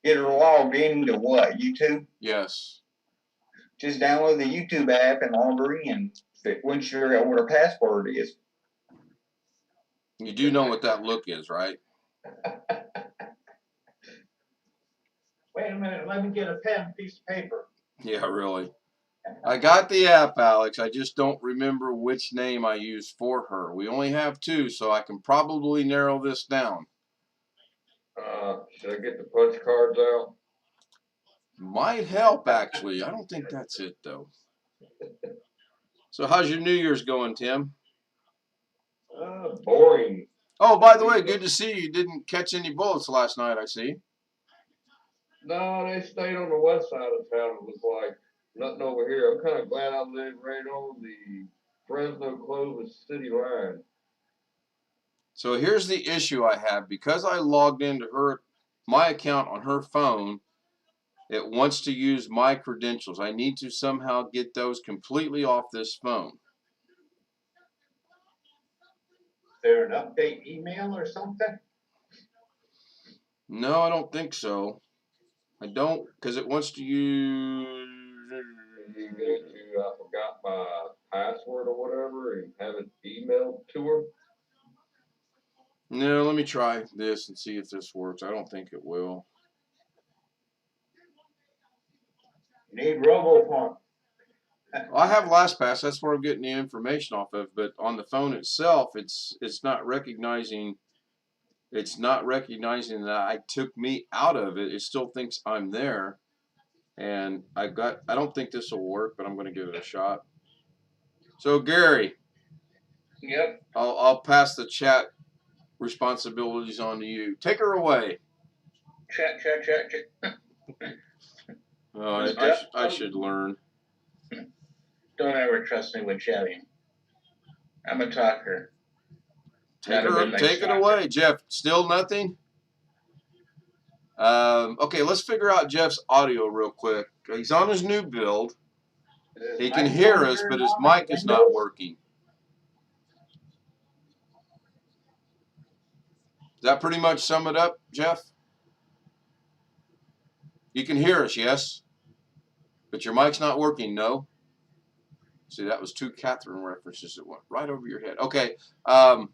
Get her logged into what? YouTube? Yes. Just download the YouTube app and log her in. Once you're at what her password is. You do know what that look is, right? Wait a minute, let me get a pen and piece of paper. Yeah, really. I got the app, Alex. I just don't remember which name I used for her. We only have 2, so I can probably narrow this down. Should I get the punch cards out? Might help, actually. I don't think that's it, though. So how's your New Year's going, Tim? Boring. Oh, by the way, good to see you. You didn't catch any bullets last night, I see. No, they stayed on the west side of town. It was like nothing over here. I'm kind of glad I live right on the Fresno Clovis city line. So here's the issue I have. Because I logged into my account on her phone, it wants to use my credentials. I need to somehow get those completely off this phone. Is there an update email or something? No, I don't think so. I don't, because it wants to use. You go to I forgot my password or whatever and have it emailed to her. No, let me try this and see if this works. I don't think it will. You need RoboFarm. I have LastPass. That's where I'm getting the information off of. But on the phone itself, it's not recognizing. It's not recognizing that I took me out of it. It still thinks I'm there, and I don't think this will work, but I'm going to give it a shot. So Gary, Yep. I'll pass the chat responsibilities on to you. Take her away. Check. Oh, I should learn. Don't ever trust me with chatting. I'm a talker. Take it away, Jeff. Still nothing? Okay, let's figure out Jeff's audio real quick. He's on his new build. Is He his can mic hear on us, here but or his not? mic is not Windows? working. Does that pretty much sum it up, Jeff? You can hear us, yes? But your mic's not working, no? See, that was 2 Catherine references that went right over your head. Okay. I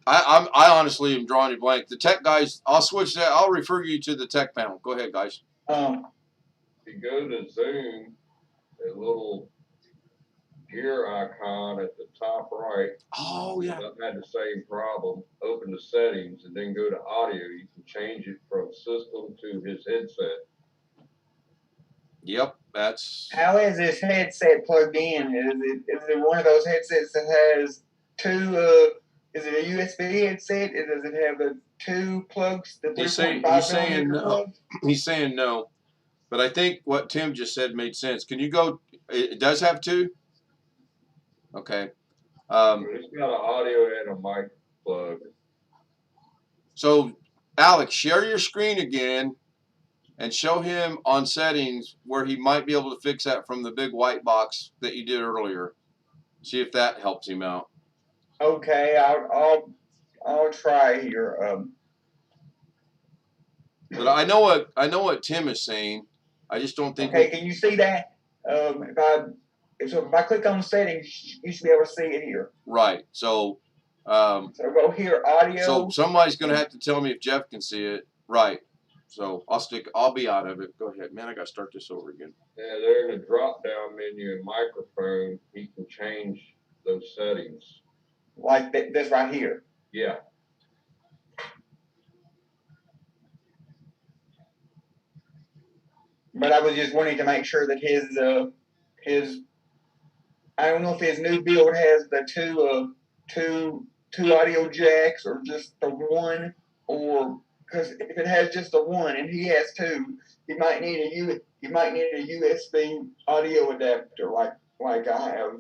honestly am drawing a blank. The tech guys, I'll switch that. I'll refer you to the tech panel. Go ahead, guys. If you go to Zoom, a little gear icon at the top right. Oh, yeah. I've had the same problem. Open the settings and then go to audio. You can change it from system to his headset. Yep, that's. How is this headset plugged in? Is it one of those headsets that has two? Is it a USB headset? Does it have the 2 plugs? The 3.5 millimeter no. plugs? He's saying no. But I think what Tim just said made sense. Can you go? It does have 2? Okay. It's got an audio and a mic plug. So, Alex, share your screen again and show him on settings where he might be able to fix that from the big white box that you did earlier. See if that helps him out. Okay, I'll try here. But I know what Tim is saying. I just don't think. Okay, can you see that? If I click on settings, you should be able to see it here. Right. So. So go here, audio. So somebody's gonna have to tell me if Jeff can see it. Right. So I'll be out of it. Go ahead, man. I gotta start this over again. Yeah, there in the drop down menu and microphone, he can change those settings. Like this right here. Yeah. But I was just wanting to make sure that his I don't know if his new build has the two audio jacks or just the one, or because if it has just the one and he has 2, he might need a USB audio adapter like I have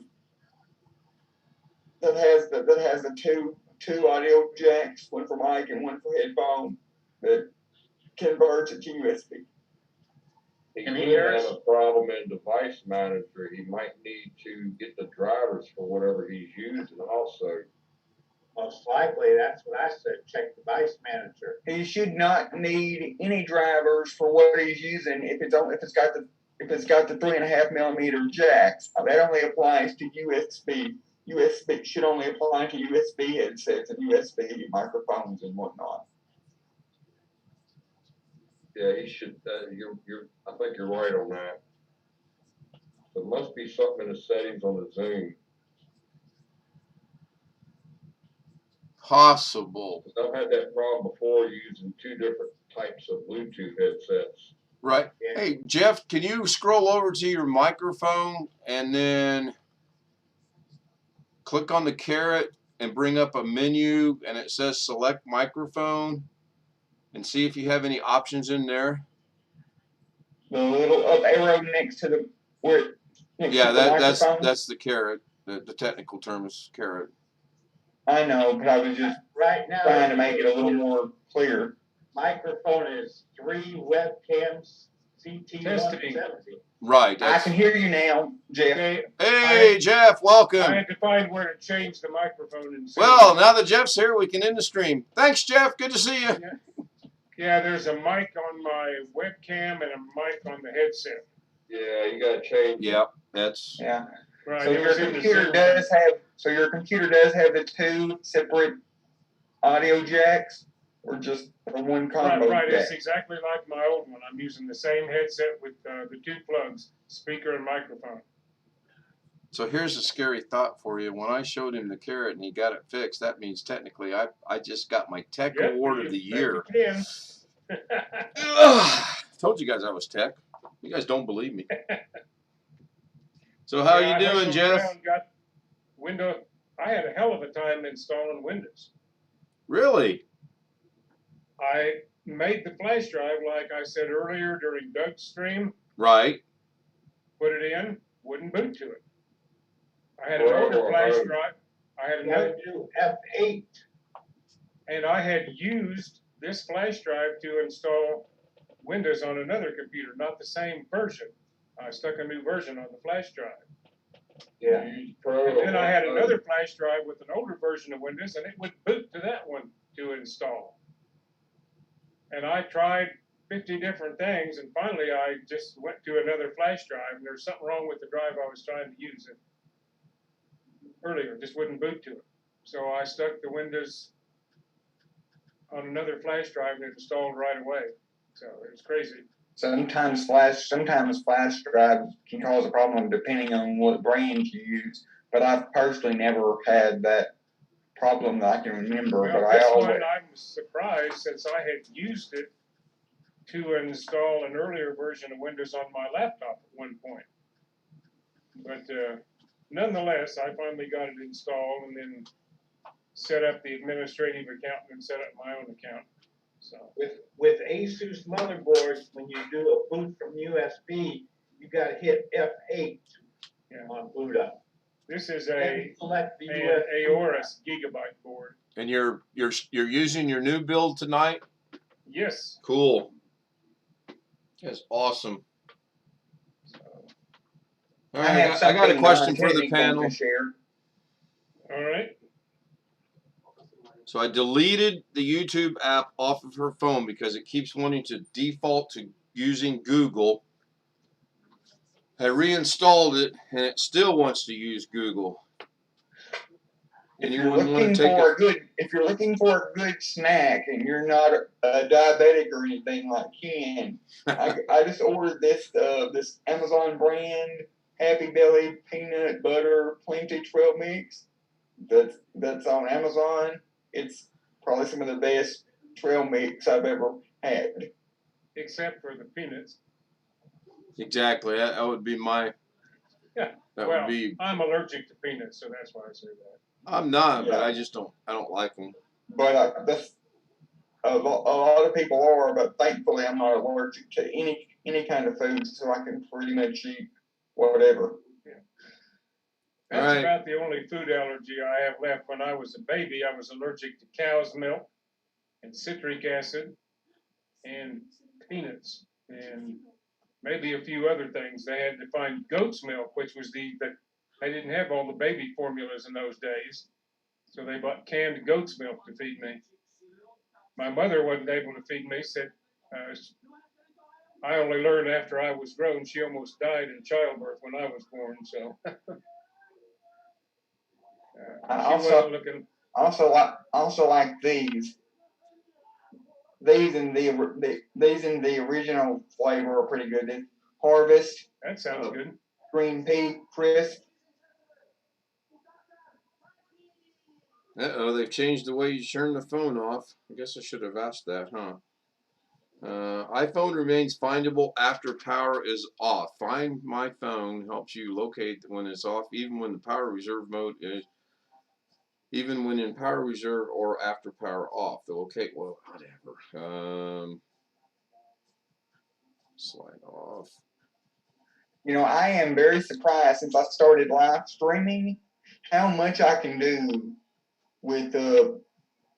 that has the two audio jacks, one for mic and one for headphone, that converts it to USB. He could have a problem in device manager. He might need to get the drivers for whatever he's using also. Most likely, that's what I said, check device manager. He should not need any drivers for what he's using if it's got the 3.5 millimeter jacks. That only applies to USB. USB should only apply to USB headsets and USB microphones and whatnot. Yeah, he should. I think you're right on that. There must be something in the settings on the Zoom. Possible. I've had that problem before using 2 different types of Bluetooth headsets. Right. Yeah. Hey, Jeff, can you scroll over to your microphone and then click on the caret and bring up a menu and it says select microphone and see if you have any options in there? The little up arrow next to the microphone. that's the caret. The technical term is caret. I know, but I was just Right now, trying to make it a little more clear. microphone is 3 webcams, CT 170. Right. I can hear you now, Jeff. Okay, Hey, Jeff, I welcome. had to find where to change the microphone and Well, now that Jeff's here, we can end the stream. Thanks, Jeff. Good to see you. yeah, there's a mic on my webcam and a mic on the headset. Yeah, you gotta change. Yep, that's. Yeah. Right. So it your was in the computer Zoom. does have the 2 separate audio jacks, or just the one combo Right, jack? it's exactly like my old one. I'm using the same headset with the 2 plugs, speaker and microphone. So here's a scary thought for you. When I showed him the caret and he got it fixed, that means technically I just got my tech Yep, award of the year. Told you guys I was tech. You guys don't believe me. So how you doing, Jeff? I had a hell of a time installing Windows. Really? I made the flash drive like I said earlier during Doug's stream. Right. Put it in, wouldn't boot to it. I had another flash drive. I had another do F8. and I had used this flash drive to install Windows on another computer, not the same version. I stuck a new version on the flash drive. Yeah. Use Pro. And then I had another flash drive with an older version of Windows, and it would boot to that one to install. And I tried 50 different things, and finally I just went to another flash drive, and there's something wrong with the drive I was trying to use it earlier, it just wouldn't boot to it. So I stuck the Windows on another flash drive, and it installed right away. So it was crazy. Sometimes flash drives can cause a problem depending on what brand you use. But I've personally never had that problem that I can remember. Well, But I this always, one I'm surprised, since I had used it to install an earlier version of Windows on my laptop at one point. But nonetheless, I finally got it installed and then set up the administrative account and then set up my own account. So With Asus motherboards, when you do a boot from USB, you gotta hit F8 yeah, on boot up. this is And select the an USB. Aorus gigabyte board. And you're using your new build tonight? Yes. Cool. That's awesome. So, All right, I got a question for the panel. all right. So I deleted the YouTube app off of her phone because it keeps wanting to default to using Google. I reinstalled it and it still wants to use Google. If you're looking for a good snack and you're not a diabetic or anything like Ken, I just ordered this Amazon brand Happy Belly peanut butter plenty trail mix. That's on Amazon. It's probably some of the best trail mix I've ever had. Except for the peanuts. Exactly. That would be my. Yeah. That well, would be. I'm allergic to peanuts, so that's why I say that. I'm not, Yeah. but I just don't. I don't like them. But a lot of people are, but thankfully I'm not allergic to any kind of food, so I can pretty much eat whatever. Yeah. That's right. about the only food allergy I have left. When I was a baby, I was allergic to cow's milk and citric acid and peanuts and maybe a few other things. They had to find goat's milk, which was they didn't have all the baby formulas in those days. So they bought canned goat's milk to feed me. My mother wasn't able to feed me, said I only learned after I was grown. She almost died in childbirth when I was born, so. I also like these. These in the original flavor are pretty good. Harvest. That sounds good. Green pea crisp. Uh-oh, they've changed the way you turn the phone off. I guess I should have asked that, huh? iPhone remains findable after power is off. Find My Phone helps you locate when it's off, even when the power reserve mode is, even when in power reserve or after power off. Okay, well, whatever. Slide off. You know, I am very surprised since I started live streaming how much I can do with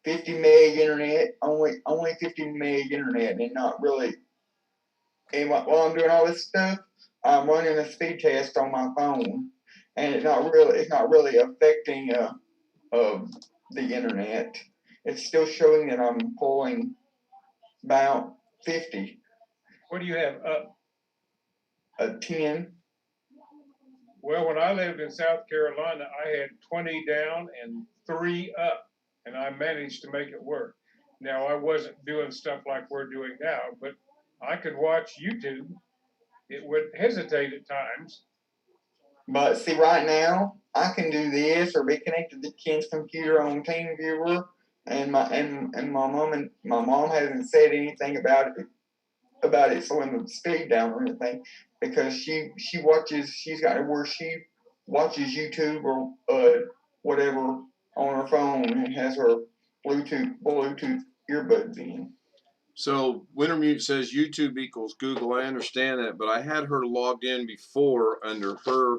50 meg internet, only 50 meg internet, and not really. And while I'm doing all this stuff, I'm running a speed test on my phone, and it's not really affecting the internet. It's still showing that I'm pulling about 50. What do you have up? A 10. Well, when I lived in South Carolina, I had 20 down and 3 up, and I managed to make it work. Now, I wasn't doing stuff like we're doing now, but I could watch YouTube. It would hesitate at times. But see, right now, I can do this or be connected to Ken's computer on TeamViewer, and my mom hasn't said anything about it slowing the speed down or anything, because she's got it where she watches YouTube or whatever on her phone and has her Bluetooth earbuds in. So Wintermute says YouTube equals Google. I understand that, but I had her logged in before under her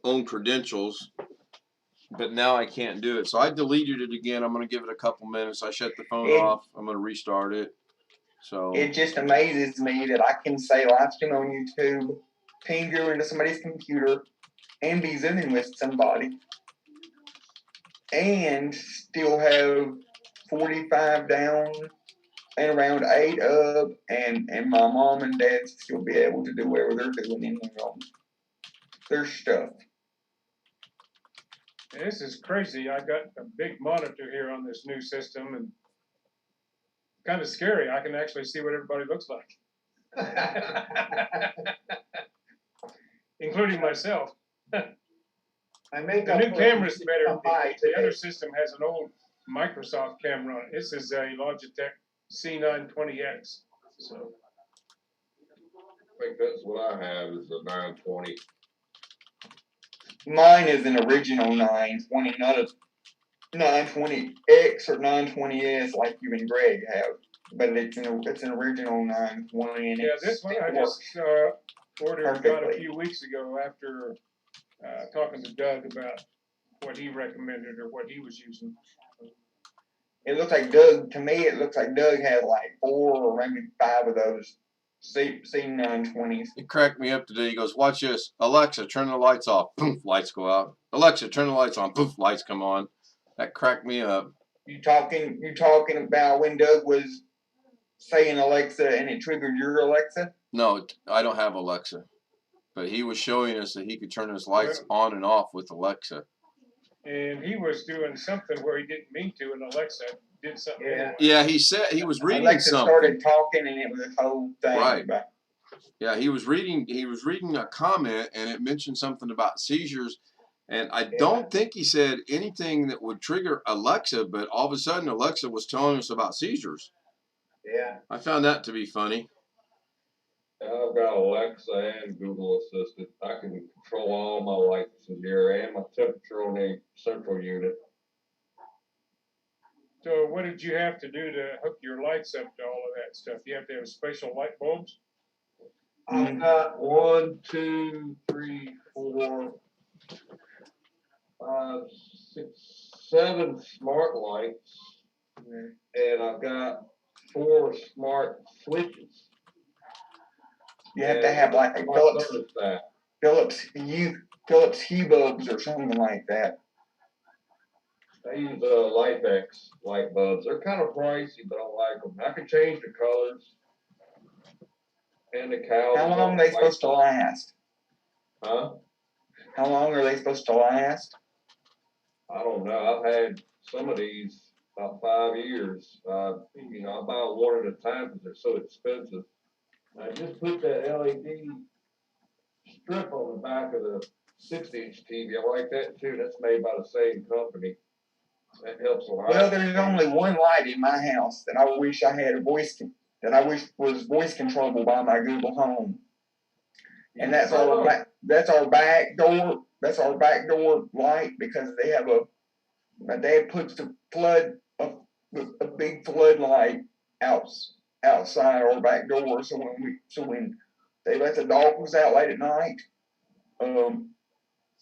own credentials, but now I can't do it. So I deleted it again. I'm going to give it a couple minutes. I shut the phone It- off. I'm going to restart it. So It just amazes me that I can say live stream on YouTube, ping you into somebody's computer, and be zooming with somebody, and still have 45 down and around 8 up, and my mom and dad still be able to do whatever they're doing in their stuff. This is crazy. I got a big monitor here on this new system, and kind of scary. I can actually see what everybody looks like, including myself. I make The up new for camera's better. come by The other today. system has an old Microsoft camera on it. This is a Logitech C920X. So I think that's what I have is a 920. Mine is an original 920, not a 920X or 920S like you and Greg have. But it's an original 920, and yeah, this one I just ordered about a perfectly. few weeks ago after talking to Doug about what he recommended or what he was using. It looks like Doug. To me, it looks like Doug has like 4 or maybe 5 of those C920s. it cracked me up today. He goes, "Watch this, Alexa, turn the lights off." Poof, lights go out. Alexa, turn the lights on. Poof, lights come on. That cracked me up. You talking about when Doug was saying Alexa and it triggered your Alexa? No, I don't have Alexa, but he was showing us that he could turn his lights on and off with Alexa. And he was doing something where he didn't mean to, and Alexa did something. Yeah. Anyway. Yeah, he said he was reading Alexa something. started talking, and it was a whole thing. Right. About, Yeah, he was reading a comment, and it mentioned something about seizures, and I don't think he said anything that would trigger Alexa, but all of a sudden Alexa was telling us about seizures. Yeah. I found that to be funny. I've got Alexa and Google Assistant. I can control all my lights in here and my temperature on the central unit. So what did you have to do to hook your lights up to all of that stuff? You have to have special light bulbs? I've got 1, 2, 3, 4, 5, 6, 7 smart lights, and I've got 4 smart switches. you have to have like a Philips Hue bulbs or something like that. I use Lifex light bulbs. They're kind of pricey, but I like them. I can change the colors and the calories. How long are they supposed to last? Huh? How long are they supposed to last? I don't know. I've had some of these about 5 years. I buy one at a time because they're so expensive. I just put that LED strip on the back of the 60-inch TV. I like that too. That's made by the same company. That helps a lot. Well, there's only one light in my house that I wish I had that I wish was voice controllable by my Google Home, and that's our back door. That's our back door light because they have my dad puts a big floodlight outside our back door. So when they let the dogs out late at night,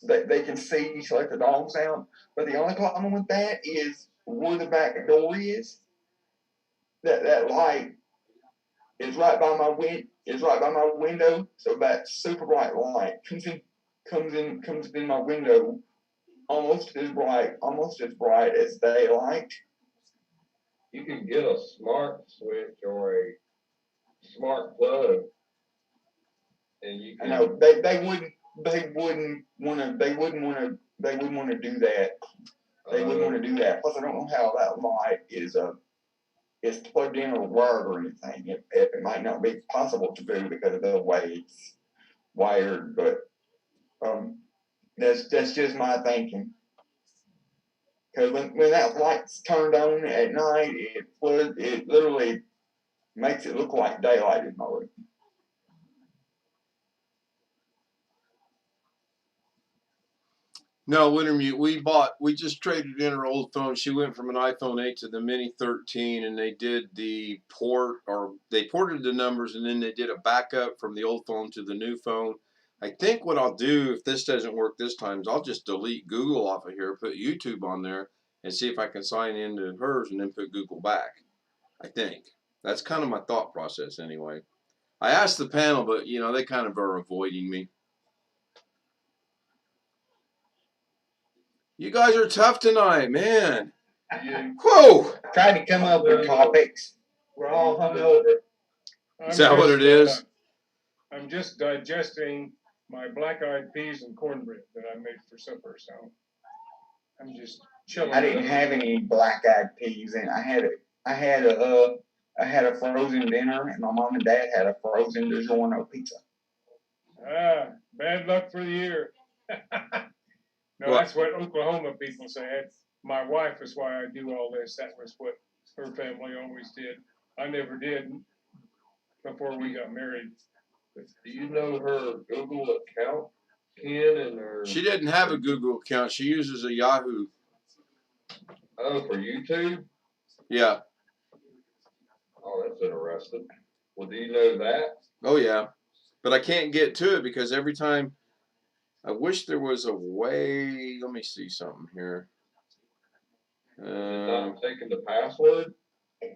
they can see to let the dogs out. But the only problem with that is where the back door is. That light is right by my window. So that super bright light comes in my window almost as bright as daylight. You can get a smart switch or a smart plug, and you can. I know they wouldn't want to do that. They wouldn't want to do that. Plus, I don't know how that light is plugged in or wired or anything. It might not be possible to do because of the way it's wired. But that's just my thinking. Because when that light's turned on at night, it literally makes it look like daylight in my room. No, Wintermute, we just traded in her old phone. She went from an iPhone 8 to the Mini 13, and they did they ported the numbers, and then they did a backup from the old phone to the new phone. I think what I'll do if this doesn't work this time is I'll just delete Google off of here, put YouTube on there, and see if I can sign into hers and then put Google back. I think that's kind of my thought process anyway. I asked the panel, but you know they kind of are avoiding me. You guys are tough tonight, man. Whoa! Trying to come up with topics. We're all hungover. Is that what it is? I'm just digesting my black-eyed peas and cornbread that I made for supper, so I'm just chilling. I didn't have any black-eyed peas, and I had a frozen dinner, and my mom and dad had a frozen DiGiorno pizza. Ah, bad luck for the year. No, Well, that's what Oklahoma people say. My wife is why I do all this. That was what her family always did. I never did before we got married. Do you know her Google account, Ken, and her? she didn't have a Google account. She uses a Yahoo. Oh, for YouTube? Yeah. Oh, that's interesting. Well, do you know that? Oh yeah. But I can't get to it because every time. I wish there was a way. Let me see something here. Is it not taking the password?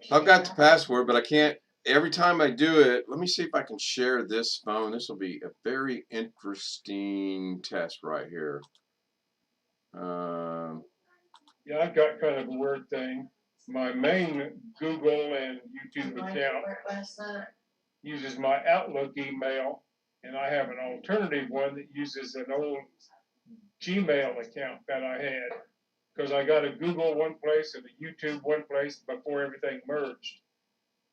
I've got the password, but I can't. Every time I do it, let me see if I can share this phone. This will be a very interesting test right here. Yeah, I've got kind of a weird thing. My main Google and YouTube account uses my Outlook email, and I have an alternative one that uses an old Gmail account that I had, because I got a Google one place and a YouTube one place before everything merged.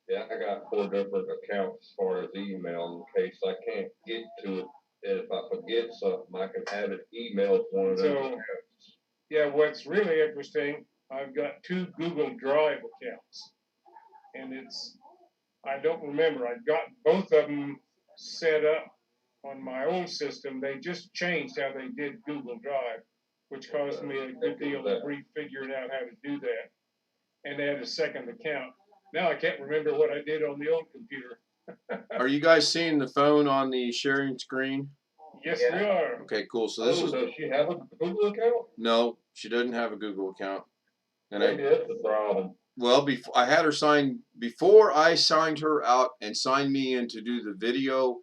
Yeah, I got 4 different accounts as far as email in case I can't get to it. And if I forget something, I can have it emailed to one of those accounts. Yeah, what's really interesting, I've got 2 Google Drive accounts, and I don't remember. I got both of them set up on my old system. They just changed how they did Google Drive, which caused me a good deal of refiguring out how to do that, and add a second account. Now I can't remember what I did on the old computer. Are you guys seeing the phone on the sharing screen? Yes, we are. Okay, cool. So this is. Does she have a Google account? No, she doesn't have a Google account. And Maybe that's the problem. Well, I had her sign before I signed her out and signed me in to do the video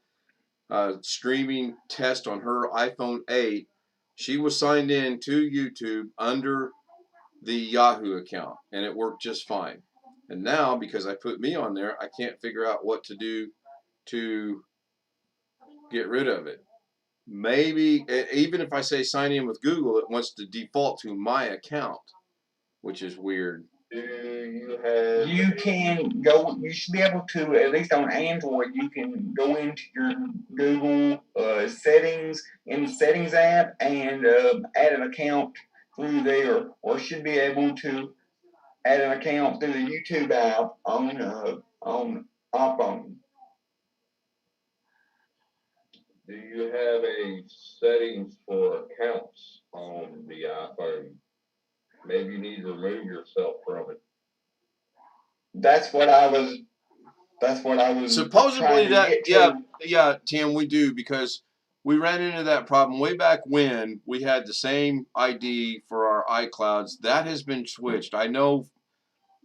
streaming test on her iPhone 8. She was signed in to YouTube under the Yahoo account, and it worked just fine. And now, because I put me on there, I can't figure out what to do to get rid of it. Maybe, even if I say sign in with Google, it wants to default to my account, which is weird. Do you have? You can go. You should be able to, at least on Android, you can go into your Google settings in the settings app and add an account through there, or should be able to add an account through the YouTube app on iPhone. Do you have a settings for accounts on the iPhone? Maybe you need to remove yourself from it. That's what I was. Supposedly yeah, Tim, we do, because we ran into that problem way back when we had the same ID for our iClouds. That has been switched. I know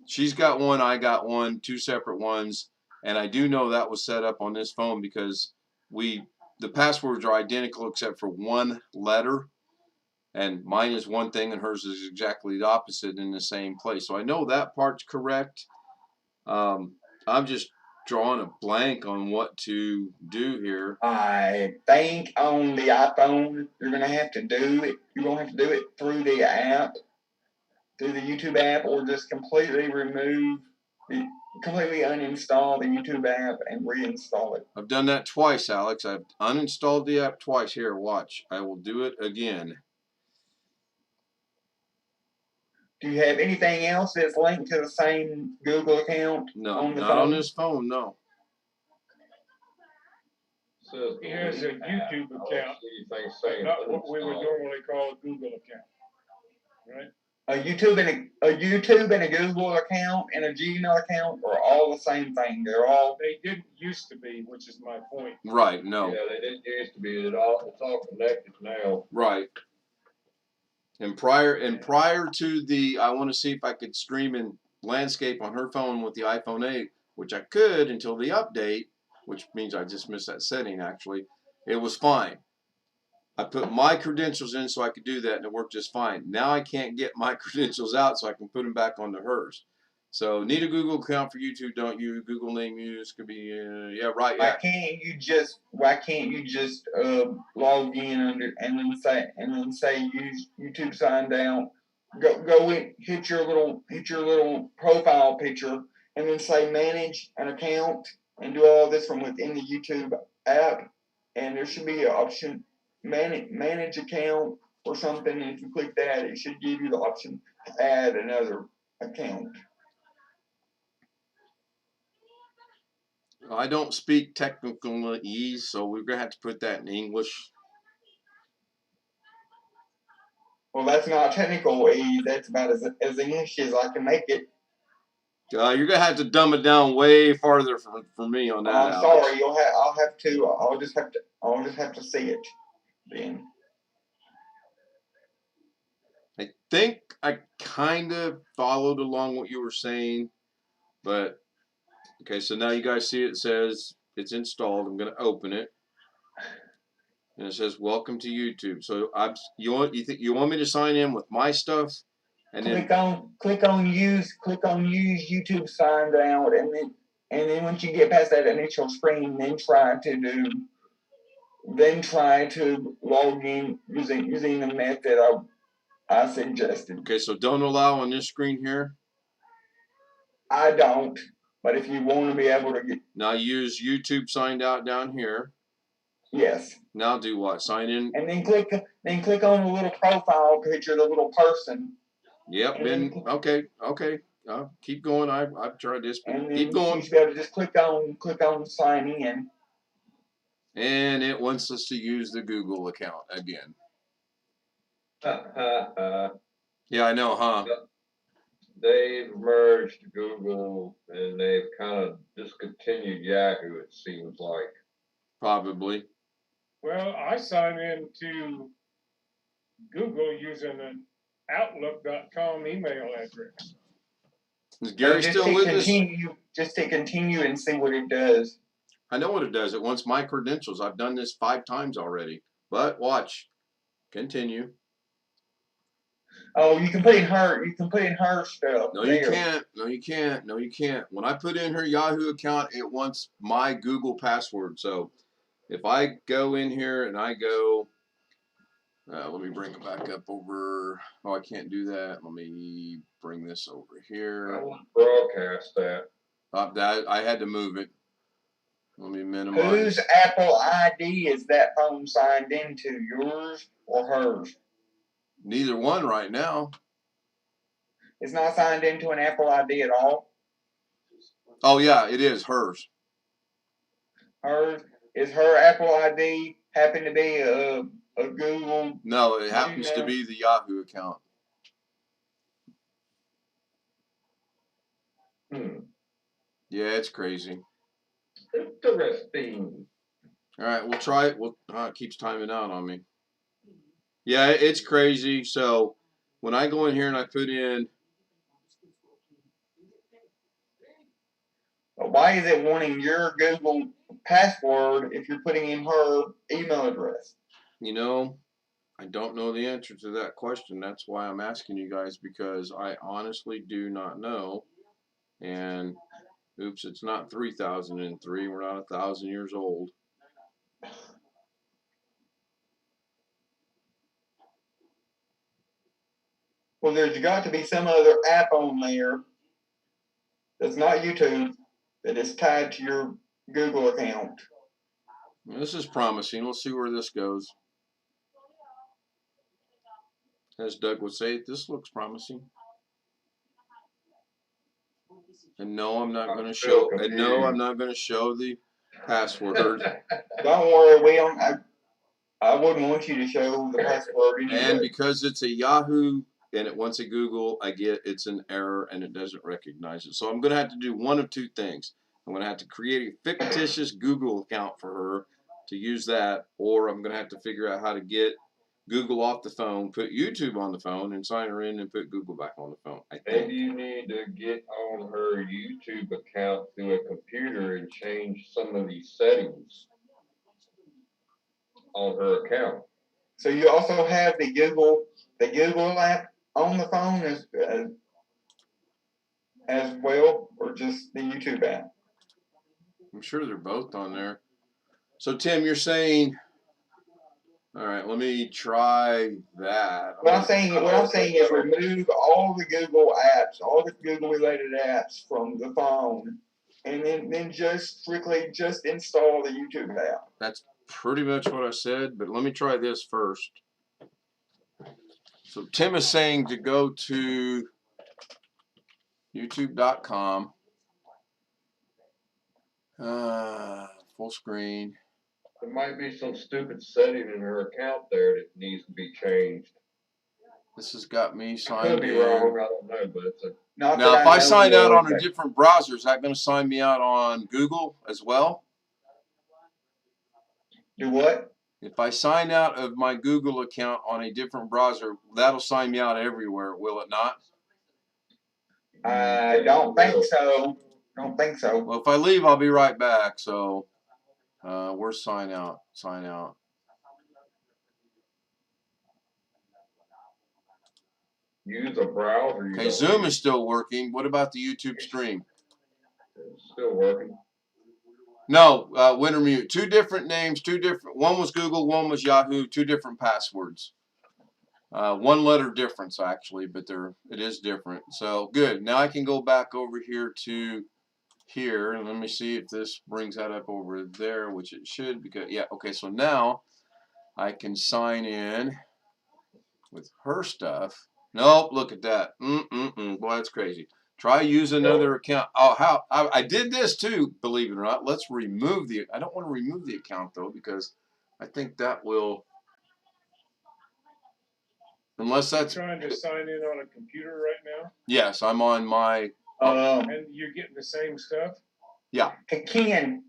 she's got one, I got one, 2 separate ones, and I do know that was set up on this phone because the passwords are identical except for one letter, and mine is one thing and hers is exactly the opposite in the same place. So I know that part's correct. I'm just drawing a blank on what to do here. I think on the iPhone you're gonna have to do it. You're gonna have to do it through the app, through the YouTube app, or just completely uninstall the YouTube app and reinstall it. I've done that twice, Alex. I've uninstalled the app twice. Here, watch. I will do it again. Do you have anything else that's linked to the same Google account? No, on the not phone? on this phone, no. He has a YouTube account, but not what we would normally call a Google account, right? A YouTube and a Google account and a Gmail account are all the same thing. They're all They didn't used to be, which is my point. Right. No. Yeah, they didn't used to be. It's all connected now. Right. And prior to the, I want to see if I could stream in landscape on her phone with the iPhone 8, which I could until the update, which means I just missed that setting actually. It was fine. I put my credentials in so I could do that, and it worked just fine. Now I can't get my credentials out so I can put them back onto hers. So need a Google account for YouTube, don't you? Google name use could be yeah, right. Yeah. why can't you just log in under and then say use YouTube signed out, go in, hit your little profile picture and then say manage an account and do all this from within the YouTube app, and there should be an option manage account or something, and if you click that it should give you the option to add another account. I don't speak technicalese, so we're gonna have to put that in English. Well, that's not technical, that's about as English as I can make it. You're gonna have to dumb it down way farther for me on that. I'm sorry, I'll just have to see it then. I think I kind of followed along what you were saying, but okay. So now you guys see it says it's installed. I'm gonna open it, and it says "Welcome to YouTube." So you want me to sign in with my stuff, and click on use YouTube signed out, and then once you get past that initial screen, then try to log in using the method I suggested. Okay, so don't allow on this screen here. I don't, but if you want to be able to get now use YouTube signed out down here. Yes. Now do what? Sign in. And then click on the little profile picture, the little person. Yep. Okay. Keep going. I've tried this. But keep going. You should be able to just click on sign in. And it wants us to use the Google account again. Yeah, I know, huh? They've merged Google and they've kind of discontinued Yahoo, it seems like. Probably. Well, I sign in to Google using an Outlook.com email address. Is Gary still with us? Just to continue and see what it does. I know what it does. It wants my credentials. I've done this 5 times already. But watch. Continue. Oh, you can put in her stuff. No, you can't. No, you can't. No, you can't. When I put in her Yahoo account, it wants my Google password. So if I go in here and I go, let me bring it back up over. Oh, I can't do that. Let me bring this over here. I want to broadcast that. That I had to move it. Let me minimize. Whose Apple ID is that phone signed into? Yours or hers? Neither one right now. It's not signed into an Apple ID at all? Oh, yeah, it is hers. Hers? Is her Apple ID happen to be a Google? No, it happens to be the Yahoo account. Yeah, it's crazy. Interesting. All right, we'll try it. It keeps timing out on me. Yeah, it's crazy. So when I go in here and I put in. Why is it wanting your Google password if you're putting in her email address? You know, I don't know the answer to that question. That's why I'm asking you guys, because I honestly do not know. And oops, it's not 3003. We're not 1,000 years old. Well, there's got to be some other app on there that's not YouTube that is tied to your Google account. This is promising. Let's see where this goes. As Doug would say, this looks promising. And no, I'm not going to show. And no, I'm not going to show the password. Don't worry, I wouldn't want you to show the password anyway. And because it's a Yahoo and it once I Google, I get it's an error and it doesn't recognize it. So I'm going to have to do one of two things. I'm going to have to create a fictitious Google account for her to use that, or I'm going to have to figure out how to get Google off the phone, put YouTube on the phone, and sign her in and put Google back on the phone. I think. Maybe you need to get on her YouTube account through a computer and change some of these settings on her account. So you also have the Google app on the phone as well, or just the YouTube app? I'm sure they're both on there. So Tim, you're saying, all right, let me try that. What I'm saying is remove all the Google apps, all the Google related apps from the phone, and then just strictly just install the YouTube app. That's pretty much what I said, but let me try this first. So Tim is saying to go to youtube.com, full screen. There might be some stupid setting in her account there that needs to be changed. This has got me I signed could be in. wrong, I don't know, but it's a Not Now, that if I know sign out of, on a different browser, is that going to sign me out on Google as well? do what? If I sign out of my Google account on a different browser, that'll sign me out everywhere, will it not? I don't think so. Don't think so. Well, if I leave, I'll be right back. So, where's sign out? Sign out. use a browser. Okay, Zoom is still working. What about the YouTube stream? It's still working. No, Wintermute. Two different names, two different. One was Google, one was Yahoo. Two different passwords. One letter difference actually, but it is different. So good. Now I can go back over here to here, and let me see if this brings that up over there, which it should. Because yeah, okay. So now I can sign in with her stuff. Nope, look at that. Boy, that's crazy. Try use another account. Oh, how I did this too, believe it or not. Let's remove the. I don't want to remove the account though because I think that will. Unless that's. You're trying to sign in on a computer right now, Yes, I'm on my. and you're getting the same stuff. Yeah. Ken,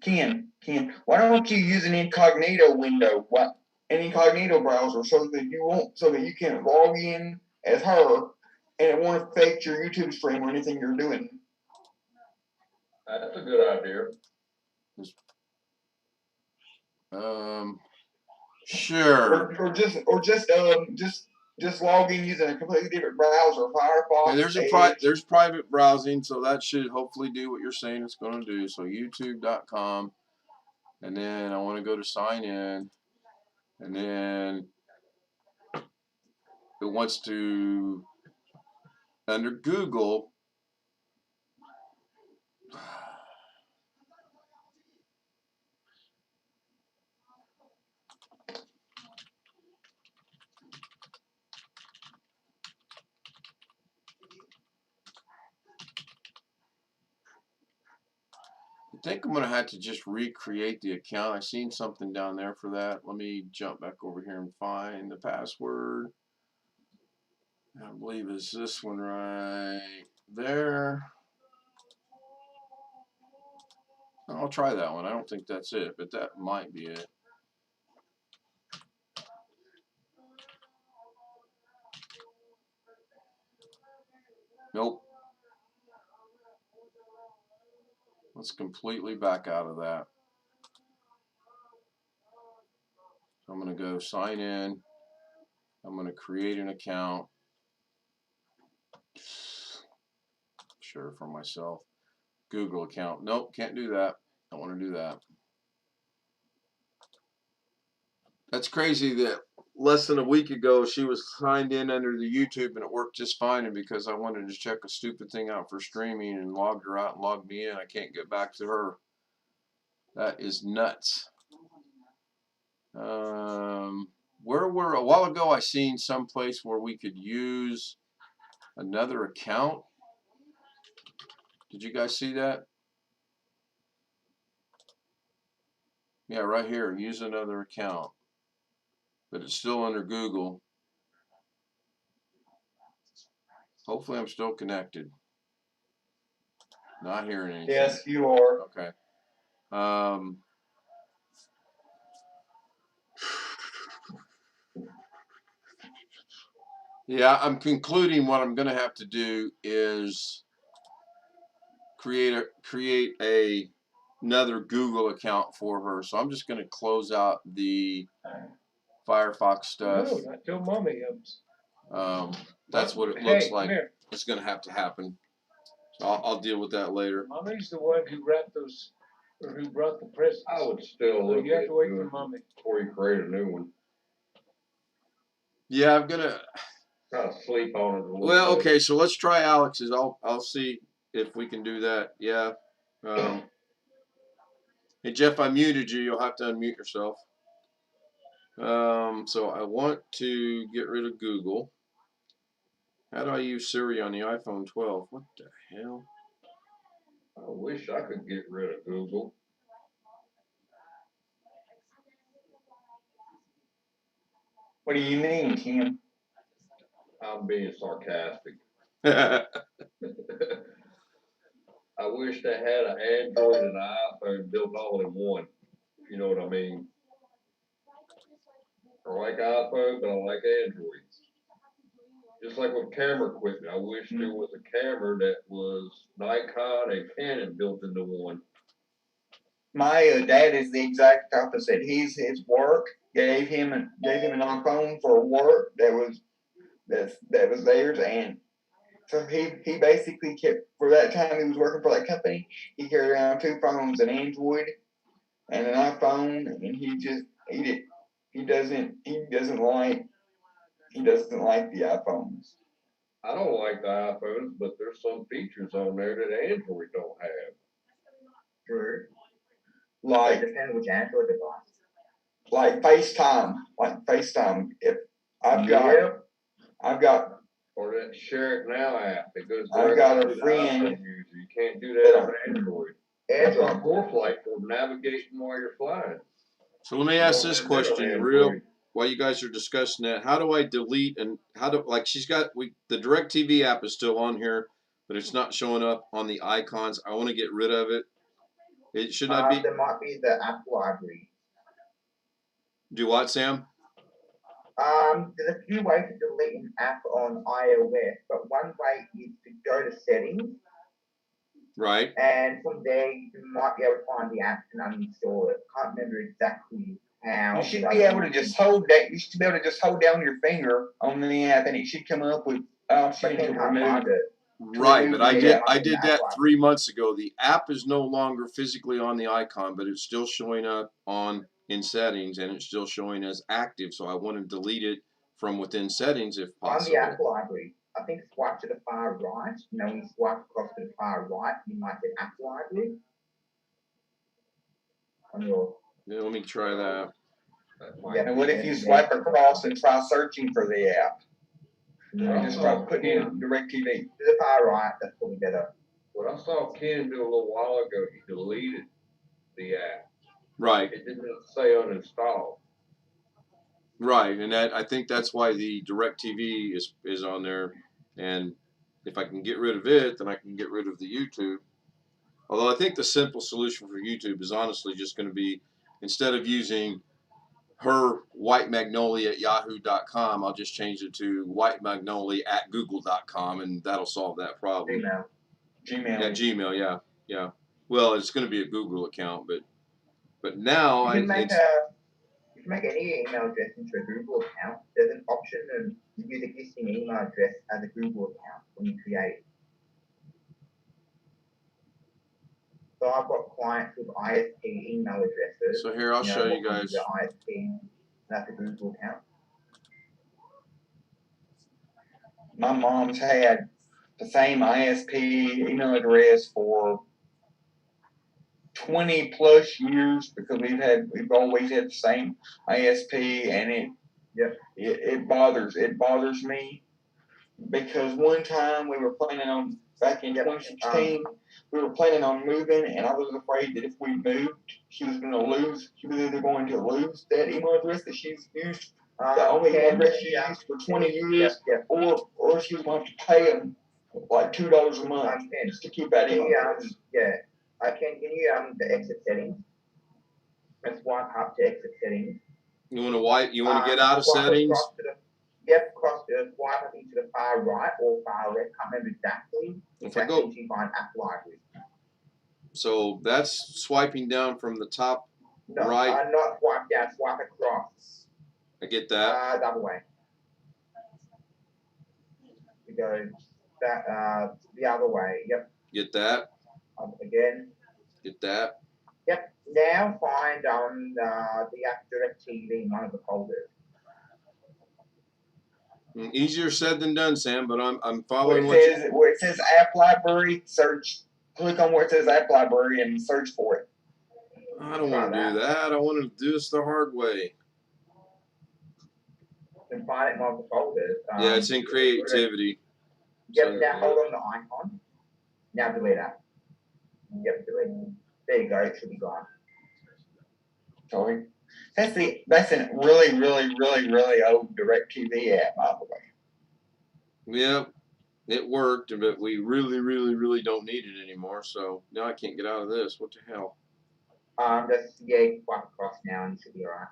why don't you use an incognito window? What? An incognito browser so that you can log in as her and it won't affect your YouTube stream or anything you're doing. That's a good idea. Sure. Or just log in using a completely different browser, Firefox. Okay, there's private browsing, so that should hopefully do what you're saying it's going to do. So youtube.com, and then I want to go to sign in, and then it wants to under Google. I think I'm going to have to just recreate the account. I seen something down there for that. Let me jump back over here and find the password. I believe it's this one right there. I'll try that one. I don't think that's it, but that might be it. Nope. Let's completely back out of that. So I'm going to go sign in. I'm going to create an account. Sure, for myself. Google account. Nope, can't do that. Don't want to do that. That's crazy that less than a week ago she was signed in under the YouTube and it worked just fine, and because I wanted to check a stupid thing out for streaming and logged her out and logged me in, I can't get back to her. That is nuts. Where were a while ago I seen someplace where we could use another account. Did you guys see that? Yeah, right here, use another account. But it's still under Google. Hopefully I'm still connected. Not hearing anything. Yes, you are. Okay. Yeah, I'm concluding what I'm going to have to do is create another Google account for her. So I'm just going to close out the Firefox stuff. No, not till mommy comes. That's what it looks Hey, like. come here. It's going to have to happen. So I'll deal with that later. Mommy's the one who wrapped those, or who brought the presents. I would still So look you have at to wait doing for mommy. before you create a new one. Yeah, I'm gonna. Kind of sleep on it a little Well, bit. okay. So let's try Alex's. I'll see if we can do that. Yeah. Hey Jeff, I muted you. You'll have to unmute yourself. So I want to get rid of Google. How do I use Siri on the iPhone 12? What the hell? I wish I could get rid of Google. What do you mean, Tim? I'm being sarcastic. Yeah, I wish they had an Android and an iPhone built all in one. You know what I mean? I like iPhone, but I like Android. Just like with camera equipment, I wish there was a camera that was Nikon and Canon built into one. My dad is the exact opposite. His work gave him an iPhone for work that was theirs, and so he basically kept, for that time he was working for that company, he carried around 2 phones, an Android and an iPhone, and he doesn't like the iPhones. I don't like the iPhones, but there's some features on there that Android don't have. True. Like depending which Android device. Like FaceTime. If I've got Or that Share It Now app that goes I've got directly a to the friend iPhone user. You can't do that on Android. Android for flight for navigating while you're flying. so let me ask this question real while you guys are discussing that. How do I delete and she's got the DirecTV app is still on here, but it's not showing up on the icons. I want to get rid of it. It should not be. There might be the app library. Do what, Sam? There's a few ways to delete an app on iOS, but one way is to go to settings. Right. And from there, you might be able to find the app and uninstall it. Can't remember exactly how. You should be able to just hold that. You should be able to just hold down your finger on the app, and it should come up with options to remove it. Right, but I did that 3 months ago. The app is no longer physically on the icon, but it's still showing up in settings, and it's still showing as active. So I want to delete it from within settings if possible. On the app library, I think swipe to the far right. When you swipe across to the far right, you might get app library. Yeah, let me try that. Yeah, and what if you swipe across and try searching for the app? Just try putting in DirecTV. To the far right, that's probably better. What I saw Ken do a little while ago, he deleted the app. Right. It didn't say uninstall. Right, and I think that's why the DirecTV is on there, and if I can get rid of it, then I can get rid of the YouTube. Although I think the simple solution for YouTube is honestly just going to be, instead of using her whitemagnolia@yahoo.com, I'll just change it to whitemagnolia@google.com, and that'll solve that problem. Gmail. Yeah, Gmail. Yeah. Well, it's going to be a Google account, but now you can make any email address into a Google account. There's an option to use an existing email address as a Google account when you create it. So I've got clients with ISP email addresses. So here, I'll show you guys. The ISP, that's a Google account. My mom's had the same ISP email address for 20 plus years because we've always had the same ISP, and it bothers me because one time we were planning on, back in 2016, we were planning on moving, and I was afraid that if we moved, she was either going to lose that email address that she's used only Okay. address she used for 20 years, Yeah. or she's going to have to pay them like $2 a month just to keep that email address. Yeah. Can you the exit settings? Let's swipe up to exit settings. You want to get out of Swipe settings? across to the, across to swipe up into the far right or far left. Can't remember exactly. If I go, You find app library. so that's swiping down from the top No, right. not swipe down, swipe across. I get that. The other way. We go that the other way. Yep. Get that. Again. Get that. Yep. Now find the app DirecTV in one of the folders. Easier said than done, Sam. But I'm Where following it says app library, search. Click on where it says app library and search for it. I don't want to do that. I want to do this the hard way. You can find it in one of the folders. Yeah, it's in creativity. Yep. So, Now hold on the icon. Now delete that. Yep. Delete. There you go. It should be gone. Sorry. That's a really old DirecTV app, by the way. Yeah, it worked, but we really don't need it anymore. So now I can't get out of this. What the hell? Just swipe across now and it should be alright.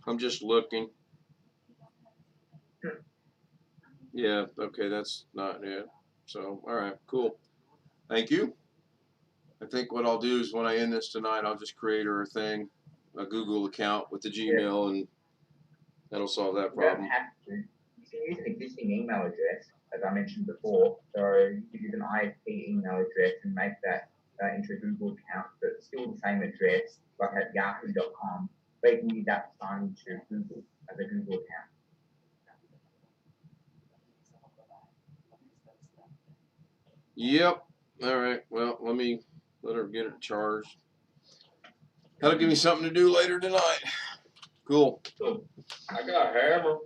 I'm just looking. Yeah, okay, that's not it. So, all right, cool. Thank you. I think what I'll do is when I end this tonight, I'll just create her a thing, a Google account with the Gmail, and that'll solve that problem. You don't have to. You can use an existing email address, as I mentioned before. So you could use an ISP email address and make that into a Google account, but it's still the same address, like at yahoo.com. But you can use that to sign into Google as a Google account. Yep. All right. Well, let her get it charged. That'll give me something to do later tonight. Cool. I got a hammer.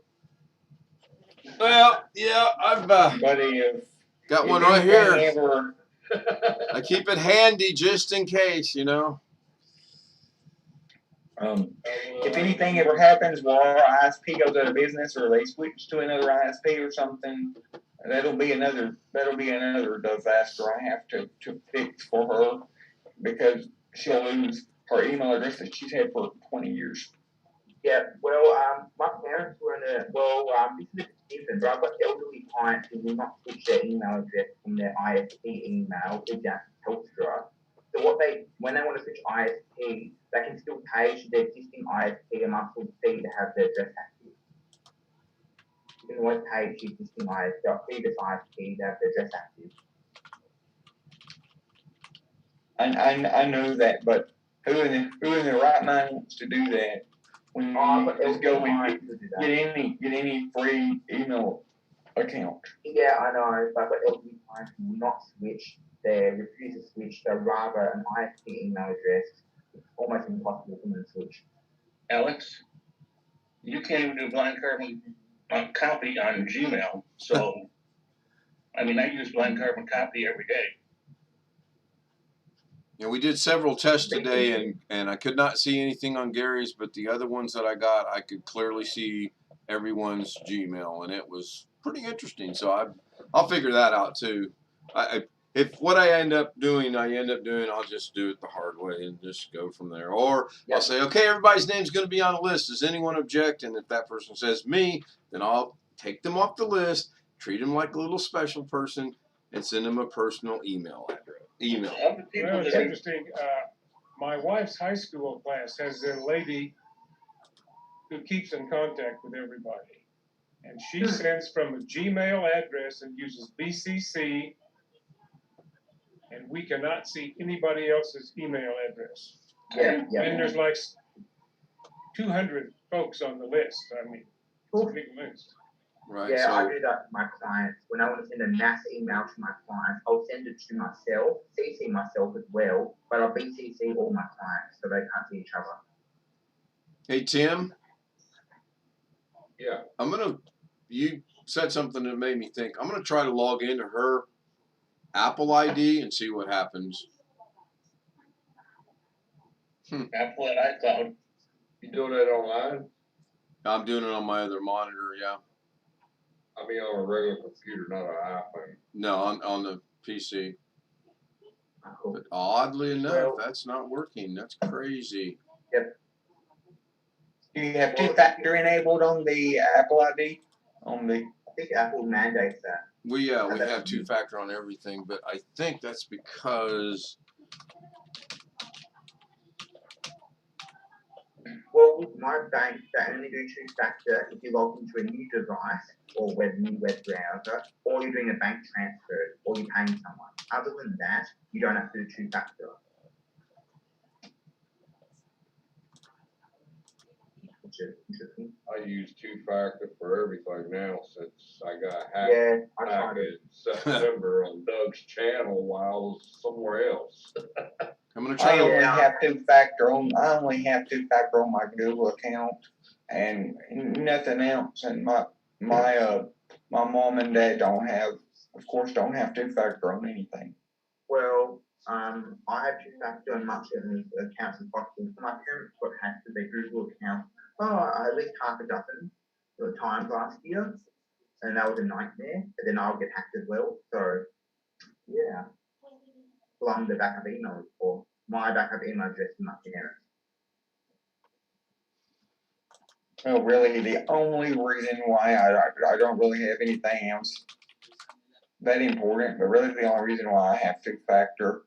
Well, yeah, I've Buddy, got one right here. I keep it handy just in case, you know. If anything ever happens where our ISP goes out of business or they switch to another ISP or something, that'll be another disaster I have to fix for her, because she'll lose her email address that she's had for 20 years. Yeah, well, my parents were in a, this is a bit different, but I've got elderly clients who will not switch their email address from their ISP email to just Telstra. So when they want to switch ISP, they can still pay to their existing ISP a monthly fee to have their address active. You can always pay to existing ISP, or previous ISP to have their address active. I know that, but who in their right mind wants to do that when you just go and get any free email account? Yeah, I know, but elderly clients will not switch. They refuse to switch. They'd rather an ISP email address. It's almost impossible for them to switch. Alex, you can't even do blind carbon copy on Gmail. So, I mean, I use blind carbon copy every day. Yeah, we did several tests today, and I could not see anything on Gary's, but the other ones that I got, I could clearly see everyone's Gmail, and it was pretty interesting. So I'll figure that out too. If what I end up doing, I'll just do it the hard way and just go from there. Or I'll say, okay, everybody's name's going to be on a list. Does anyone object? And if that person says me, then I'll take them off the list, treat them like a little special person, and send them a personal email address. Well, it's interesting. My wife's high school class has a lady who keeps in contact with everybody. And she sends from a Gmail address and uses BCC, and we cannot see anybody else's email address. Yeah. And there's like 200 folks on the list. I mean, it's a big list. Right. Yeah, So I do that to my clients. When I want to send a mass email to my clients, I'll send it to myself, CC myself as well, but I'll BCC all my clients so they can't see each other. hey, Tim. Yeah. You said something that made me think. I'm gonna try to log into her Apple ID and see what happens. Apple and iCloud. You doing that online? I'm doing it on my other monitor. Yeah. I mean, on a regular computer, not an iPhone. No, on the PC. Cool. But oddly enough, Well- that's not working. That's crazy. Do you have two-factor enabled on the Apple ID? On the I think Apple mandates that. We have two-factor on everything, but I think that's because Well, with my bank, they only do two-factor if you log into a new device or new web browser, or you're doing a bank transfer, or you're paying someone. Other than that, you don't have to do two-factor. Which is interesting. I use two-factor for everything now since I got hacked Yeah, I back tried it. in September on Doug's channel while I was somewhere else. I'm gonna I try to. only have two-factor on my Google account and nothing else. And my mom and dad don't have two-factor on anything. Well, I have two-factor on much of the accounts as possible. My parents got hacked with their Google account. At least half a dozen times last year, and that was a nightmare. But then I'll get hacked as well. So, yeah. Well, I'm the backup email for my backup email address to my parents. Well, really, the only reason why I don't really have anything else that important, but really the only reason why I have two-factor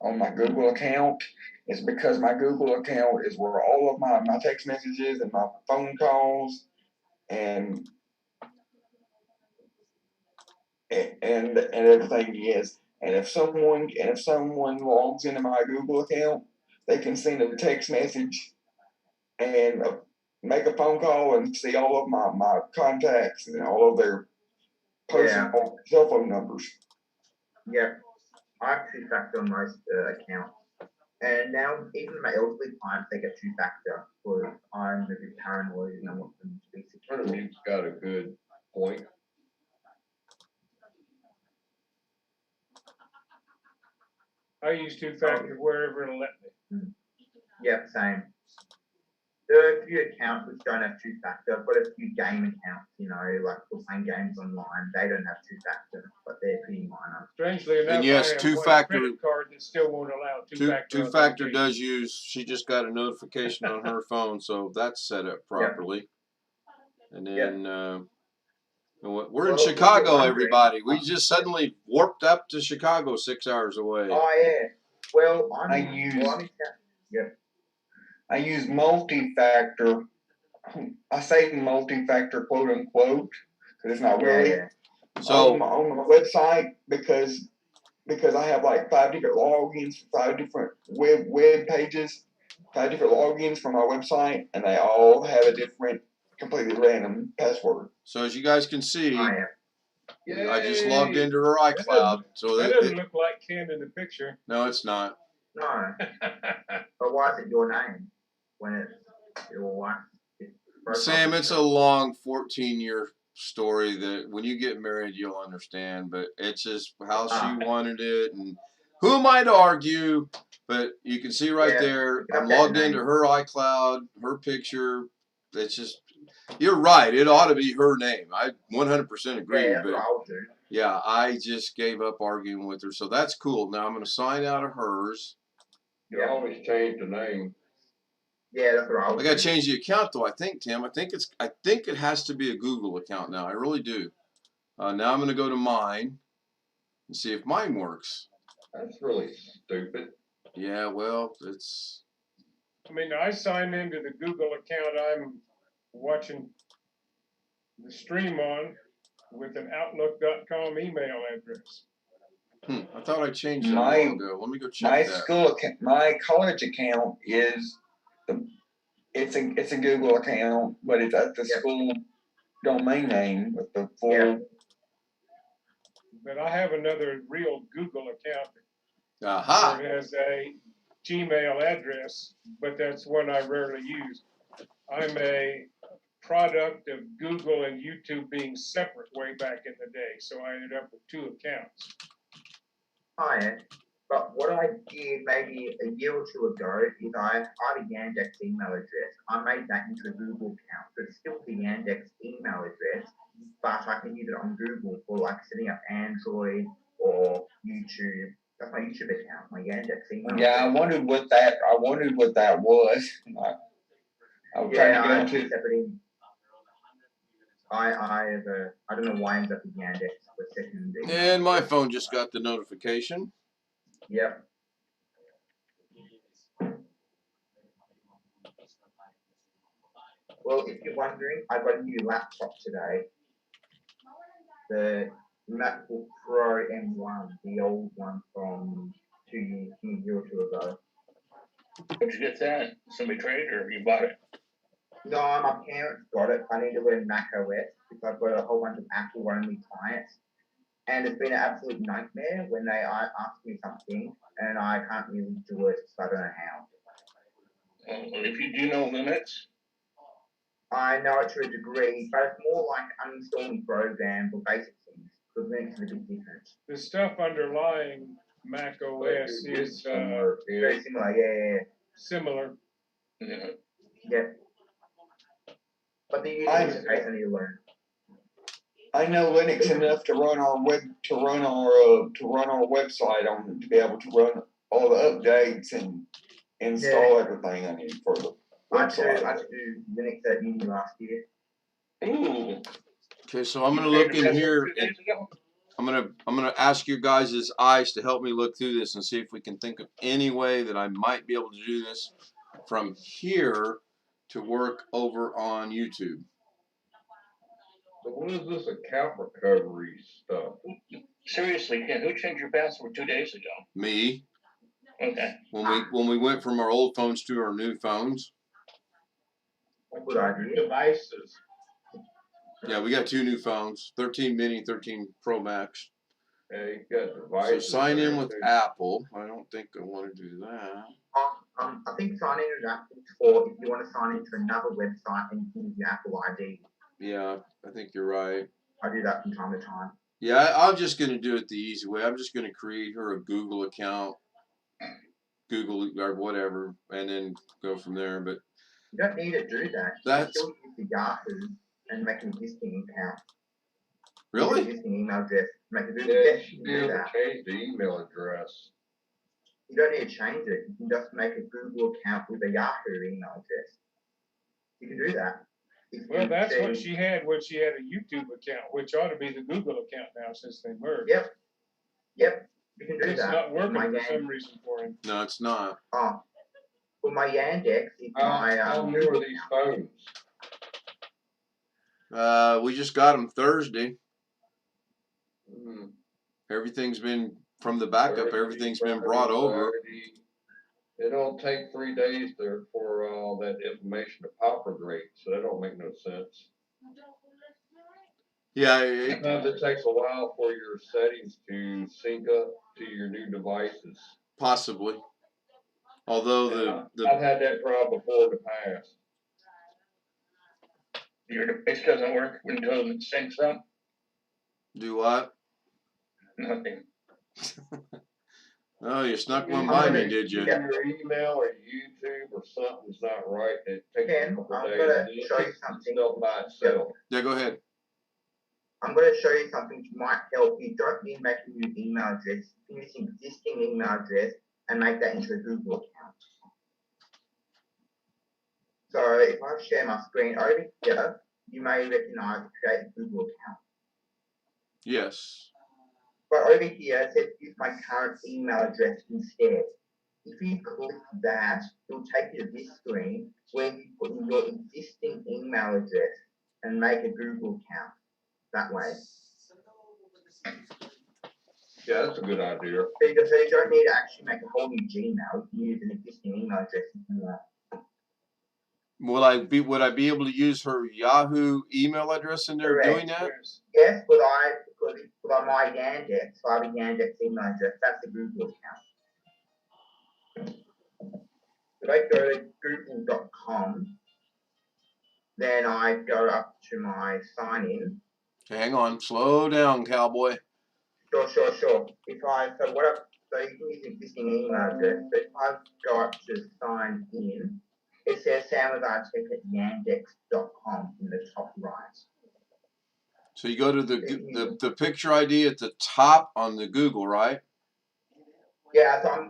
on my Google account is because my Google account is where all of my text messages and my phone calls and everything is. And if someone logs into my Google account, they can send a text message and make a phone call and see all of my contacts and all of their personal cell phone numbers. Yeah, I have two-factor on most accounts. And now, even my elderly clients, they get two-factor because I'm a bit paranoid and I want them to be secure. You've got a good point. I use two-factor wherever it'll let me. Yep, same. There are a few accounts which don't have two-factor. I've got a few game accounts, like for playing games online. They don't have two-factor, but they're pretty minor. Strangely enough, And yes, I have two-factor- one credit card that still won't allow two-factor. Two-factor does use. She just got a notification on her phone, so that's set up properly. And then we're in Well, Chicago, wondering- everybody. We just suddenly warped up to Chicago 6 hours away. Oh yeah. Well, I use multi-factor. I say multi-factor, quote unquote, because it's not really Yeah. So on my website because I have like 5 different logins, 5 different web pages, 5 different logins for my website, and they all have a different, completely random password. So as you guys can see, I am. I just logged into her iCloud. So That that doesn't look like Ken in the picture. no, it's not. No. But why is it your name when it's your wife? Sam, it's a long 14-year story that when you get married, you'll understand. But it's just how she wanted it. And who am I to argue? But you can see right there, I'm logged into her iCloud, her picture. It's just, you're right. It ought to be her name. I 100% agree. Yeah, that's but what I'll do. yeah, I just gave up arguing with her. So that's cool. Now I'm going to sign out of hers. You can always change the name. Yeah, that's what I'll do. I got to change the account though. I think, Tim. I think it has to be a Google account now. I really do. Now I'm going to go to mine and see if mine works. That's really stupid. Yeah, well, it's. I mean, I signed into the Google account I'm watching the stream on with an Outlook.com email address. I thought I changed that a while ago. Let me go check My that. school account, my college account is it's a Google account, but it's at the school domain name with the full. Yeah. But I have another real Google account Aha! where it has a Gmail address, but that's one I rarely use. I'm a product of Google and YouTube being separate way back in the day, so I ended up with 2 accounts. client. But what I did maybe a year or two ago is I have a Yandex email address. I made that into a Google account. So it's still the Yandex email address, but I can use it on Google for like setting up Android or YouTube. That's my YouTube account, my Yandex email. Yeah, I address. wondered what that was. I was trying to I get have into. two separate. I don't know why I ended up with Yandex for second. And my phone just got the notification. Yep. Well, if you're wondering, I got a new laptop today. The MacBook Pro M1, the old one from 2 years, a year or two ago. Where'd you get that? Somebody traded or you bought it? No, my parents got it. I need to learn Mac OS because I've got a whole bunch of Apple-only clients. And it's been an absolute nightmare when they ask me something and I can't really do it, so I don't know how. Well, if you do know Linux, I know it to a degree, but it's more like uninstalling programs or basic things, because Linux is a bit different. The stuff underlying Mac OS is Very similar, yeah. similar. yeah. Yep. But the user I- interface I need to learn. I know Linux enough to run our website on to be able to run all the updates and install everything I need for the I had to website. do Linux at uni last year. Ooh. Okay, so I'm gonna look in here. 2 days ago? I'm gonna ask your guys' eyes to help me look through this and see if we can think of any way that I might be able to do this from here to work over on YouTube. So what is this account recovery stuff? Seriously, Ken, who changed your password 2 days ago? Me, Okay. when we went from our old phones to our new phones. Good idea. Devices. Yeah, we got 2 new phones, 13 mini, 13 Pro Max. Yeah, you got So devices. sign in there, with too. Apple. I don't think I want to do that. I think signing in with Apple for if you want to sign into another website and use your Apple ID. Yeah, I think you're right. I do that from time to time. Yeah, I'm just going to do it the easy way. I'm just going to create her a Google account, Google or whatever, and then go from there. But You don't need to do that. You can still use the Yahoo and make an existing account. Really? An existing email address. Make a Google Yeah, account. you You should can be do able to that. change the email address. You don't need to change it. You can just make a Google account with a Yahoo email address. You can do that. Well, that's what she had when she had a YouTube account, which ought to be the Google account now since they merged. Yep. Yep. You can do It's that. not working My for some reason for him. No, it's not. Oh. For my Yandex, it's my How new are these phones? We just got them Thursday. Hmm. Everything's been from the backup. Thursday, Everything's been Friday, brought over. Saturday. It don't take 3 days for all that information to propagate, so that don't make no sense. Yeah, Sometimes it takes a while for your settings to sync up to your new devices. possibly. Although I've had that problem before in the past. Your device doesn't work until it syncs up? do what? Nothing. Oh, you snuck one Either by me, did you? Your email or YouTube or something's not right. It takes Ken, a couple I'm days. gonna and it show you fixes something. itself by itself. Yeah, go ahead. I'm going to show you something which might help you. Don't need to make a new email address. You can use an existing email address and make that into a Google account. So if I share my screen over here, you may recognize create a Google account. Yes. But over here, it says use my current email address instead. If you click that, it will take you to this screen where you put in your existing email address and make a Google account that way. Yeah, that's a good idea. So you don't need to actually make a whole new Gmail. You can use an existing email address if you want. Would I be able to use her Yahoo email address in there doing that? Yes, but because on my Yandex, so I have a Yandex email address. That's a Google account. If I go to google.com, then I go up to my sign in. Okay, hang on. Slow down, cowboy. Sure. So you can use an existing email address. So if I go up to sign in, it says samazartech@yandex.com in the top right. So you go to the picture ID at the top on the Google, right? Yeah, so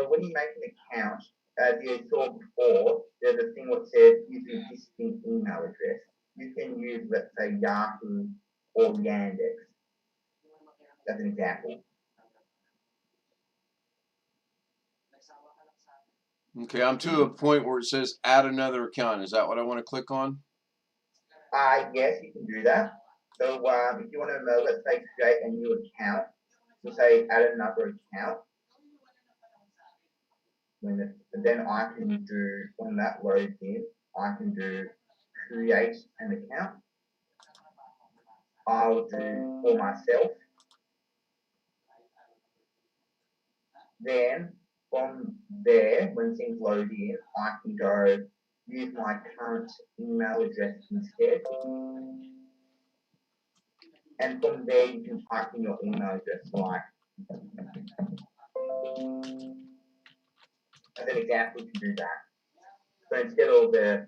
when you make an account, as you saw before, there's a thing that says use an existing email address. You can use, let's say, Yahoo or Yandex as an example. Okay, I'm to a point where it says add another account. Is that what I want to click on? Yes, you can do that. So if you want to, let's say, create a new account, we'll say add another account. Then I can do, when that loads in, I can do create an account. I'll do for myself. Then from there, when things load in, I can go use my current email address instead. And from there, you can type in your email address, like, as an example, you can do that. So instead of a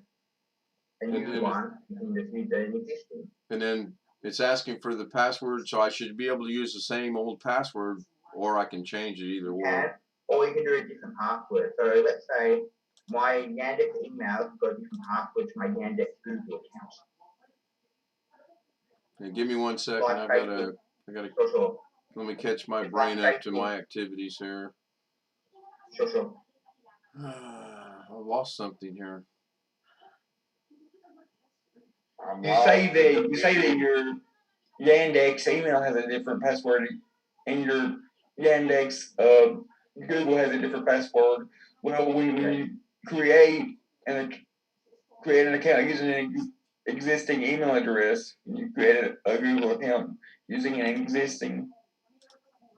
new one, you can just use an existing. And then it's asking for the password, so I should be able to use the same old password, or I can change it either way. Or you can do a different password. So let's say my Yandex email has got a different password to my Yandex Google account. Okay, give me 1 second. Like I gotta. Sure. Let me catch my It's brain like up to my activities here. Sure. I lost something here. You say that your Yandex email has a different password, and your Yandex Google has a different password. Well, when you create an account using an existing email address, you create a Google account using an existing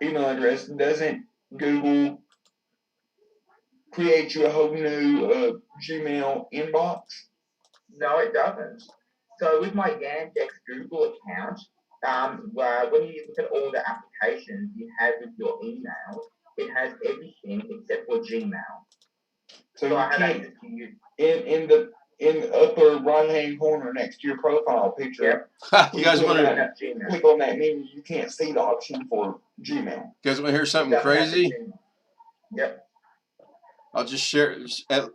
email address, doesn't Google create you a whole new Gmail inbox? No, it doesn't. So with my Yandex Google account, when you look at all the applications you have with your email, it has everything except for Gmail. So I you have can't access to you. in the upper right hand corner next to your profile picture. Yep. You guys want to click on that menu? You can't see the option for Gmail. You guys want to hear something crazy? Yep. I'll just share.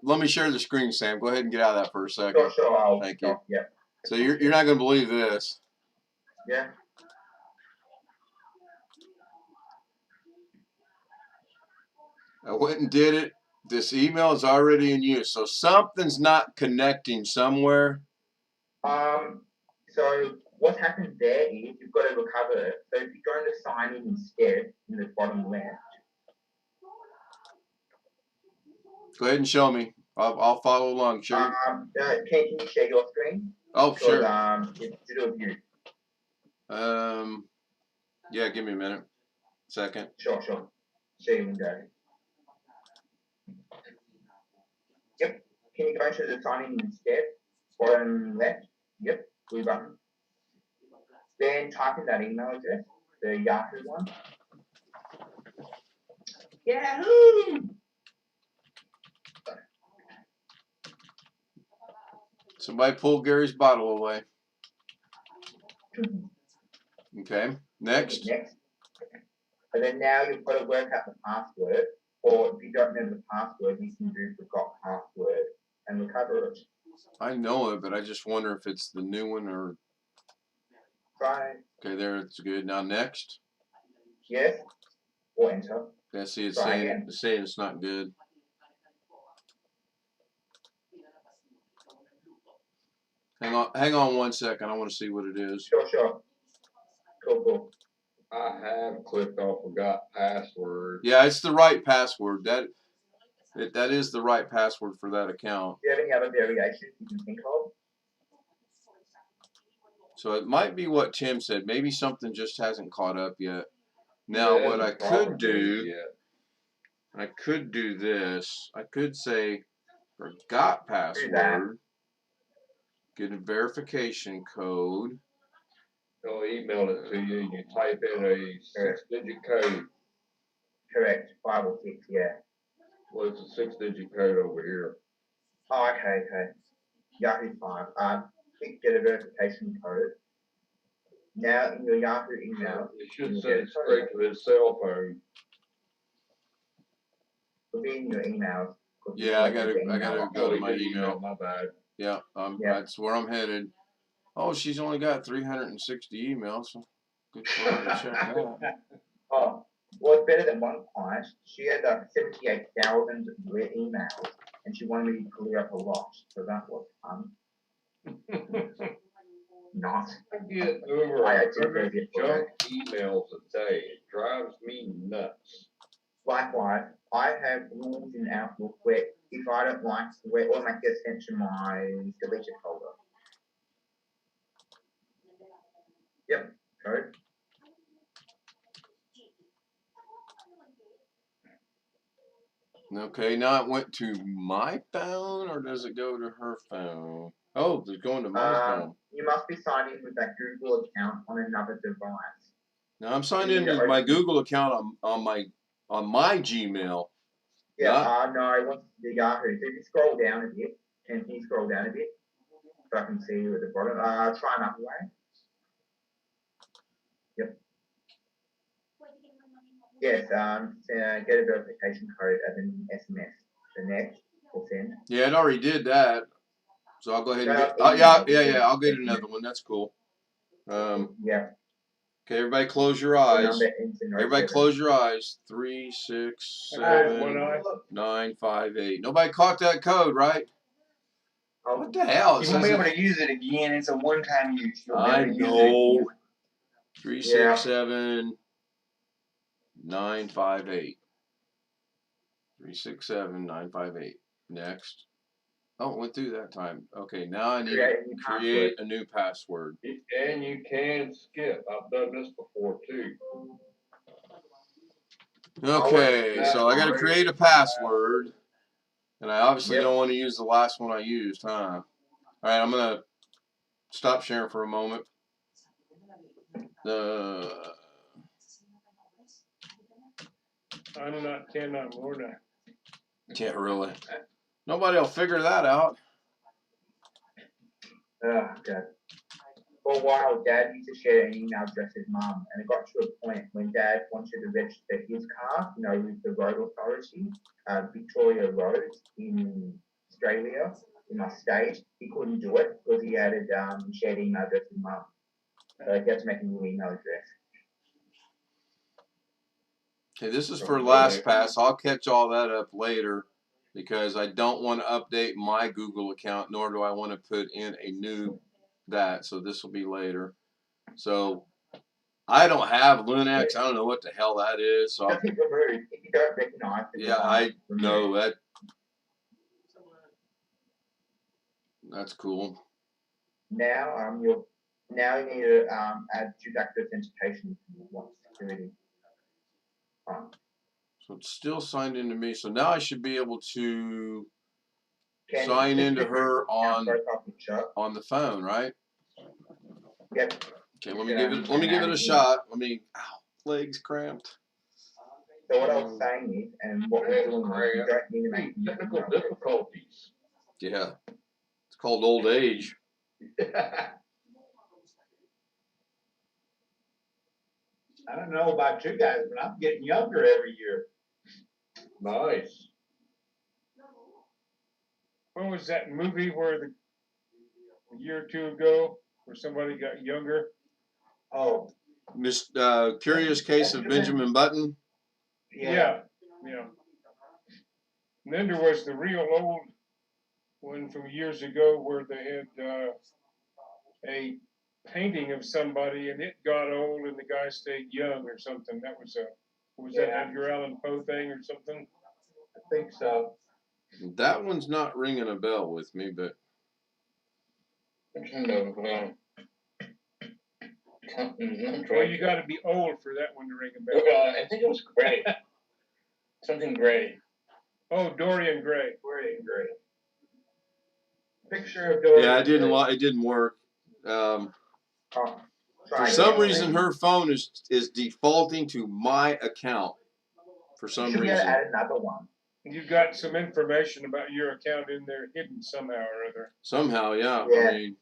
Let me share the screen, Sam. Go ahead and get out of that for a second. Sure. Thank you. Yep. So you're not going to believe this. Yeah. I went and did it. This email is already in use, so something's not connecting somewhere. So what happens there is you've got to recover it. So if you're going to sign in instead in the bottom left. Go ahead and show me. I'll follow along. Sure. Can you share your screen? Oh, sure. It's to do with you. Yeah, give me a minute. Second. Sure. Share your window. Yep. Can you go to the sign in instead? Bottom left. Yep. Blue button. Then type in that email address, the Yahoo one. Yahoo! Somebody pull Gary's bottle away. Okay. Next. And then now you've got to work out the password, or if you don't know the password, you can do forgot password and recover it. I know it, but I just wonder if it's the new one or. Try. Okay, there, it's good. Now next. Yes. Or enter. Yeah, see, it's saying it's not good. Hang on 1 second. I want to see what it is. Sure. Cool. I have clicked on forgot password. Yeah, it's the right password. That is the right password for that account. Do you have any other variations you can think of? So it might be what Tim said. Maybe something just hasn't caught up yet. Now, what I could do, I could do this. I could say forgot password, get a verification code, They'll email it to you and you type in a 6-digit code. Correct. 5 or 6, yeah. Well, it's a 6-digit code over here. Oh, okay. Yahoo 5. Click get a verification code. Now in your Yahoo email, It should send it straight to his cell phone. it'll be in your emails. Yeah, I gotta go to my Good email. My bad. Yeah, that's where I'm headed. Oh, she's only got 360 emails. So good for her to check that. Oh, well, it's better than one client. She had 78,000 emails, and she wanted me to clear up a lot. So that was fun. Not. I get over I actually 100 get junk emails a day. It drives me nuts. Likewise, I have rules in Outlook where if I don't like where automatic gets sent to my deleted folder. Yep, code. Okay, now it went to my phone, or does it go to her phone? Oh, it's going to my phone. You must be signed in with that Google account on another device. Now I'm signed in with my Google account on my Gmail. Yeah, no, I want the Yahoo. So if you scroll down a bit, can you scroll down a bit? So I can see you at the bottom. Try another way. Yep. Yes, get a verification code as an SMS. The next will send. Yeah, it already did that. So I'll go ahead and get. I'll get another one. That's cool. Yeah. Okay, everybody, close your eyes. Everybody, close your eyes. 3, 6, 7, 9, 5, 8. Nobody caught that code, right? Oh, what the hell? You won't be able to use it again. It's a one-time use. I know. 3, 6, 7, 9, 5, 8. 3, 6, 7, 9, 5, 8. Next. Oh, it went through that time. Okay, now I need to create a new password. And you can skip. I've done this before too. Okay, so I got to create a password. And I obviously don't want to use the last one I used, huh? All right, I'm going to stop sharing for a moment. I'm not 10, not more than. Yeah, really. Nobody will figure that out. Oh, God. For a while, Dad used to share an email address with Mum, and it got to a point when Dad wanted to register his car, with the road authority, Victoria Road in Australia, in my state. He couldn't do it because he had a shared email address with Mum. So he had to make a new email address. Okay, this is for LastPass. I'll catch all that up later because I don't want to update my Google account, nor do I want to put in a new that. So this will be later. So I don't have Linux. I don't know what the hell that is. So if you don't recognize it, I know that. That's cool. Now you need to add two-factor authentication to security. So it's still signed into me. So now I should be able to sign into her on the phone, right? Yep. Okay, let me give it a shot. Legs cramped. So what I was saying is, and what we're doing is, you don't need to make technical difficulties. Yeah, it's called old age. I don't know about you guys, but I'm getting younger every year. Nice. What was that movie where a year or two ago where somebody got younger? Oh, Curious Case of Benjamin Button. Yeah. And then there was the real old one from years ago where they had a painting of somebody and it got old and the guy stayed young or something. That was that Edgar Allan Poe thing or something? I think so. That one's not ringing a bell with me, but. Well, you got to be old for that one to ring a bell. I think it was Gray. Something Gray. Oh, Dorian Gray. Dorian Gray. Picture of Dorian. Yeah, it didn't work. Try For some again, reason, please. her phone is defaulting to my account. For You some should be able to reason. add another one. You've got some information about your account in there hidden somehow or other. Somehow, yeah. Yeah. I mean,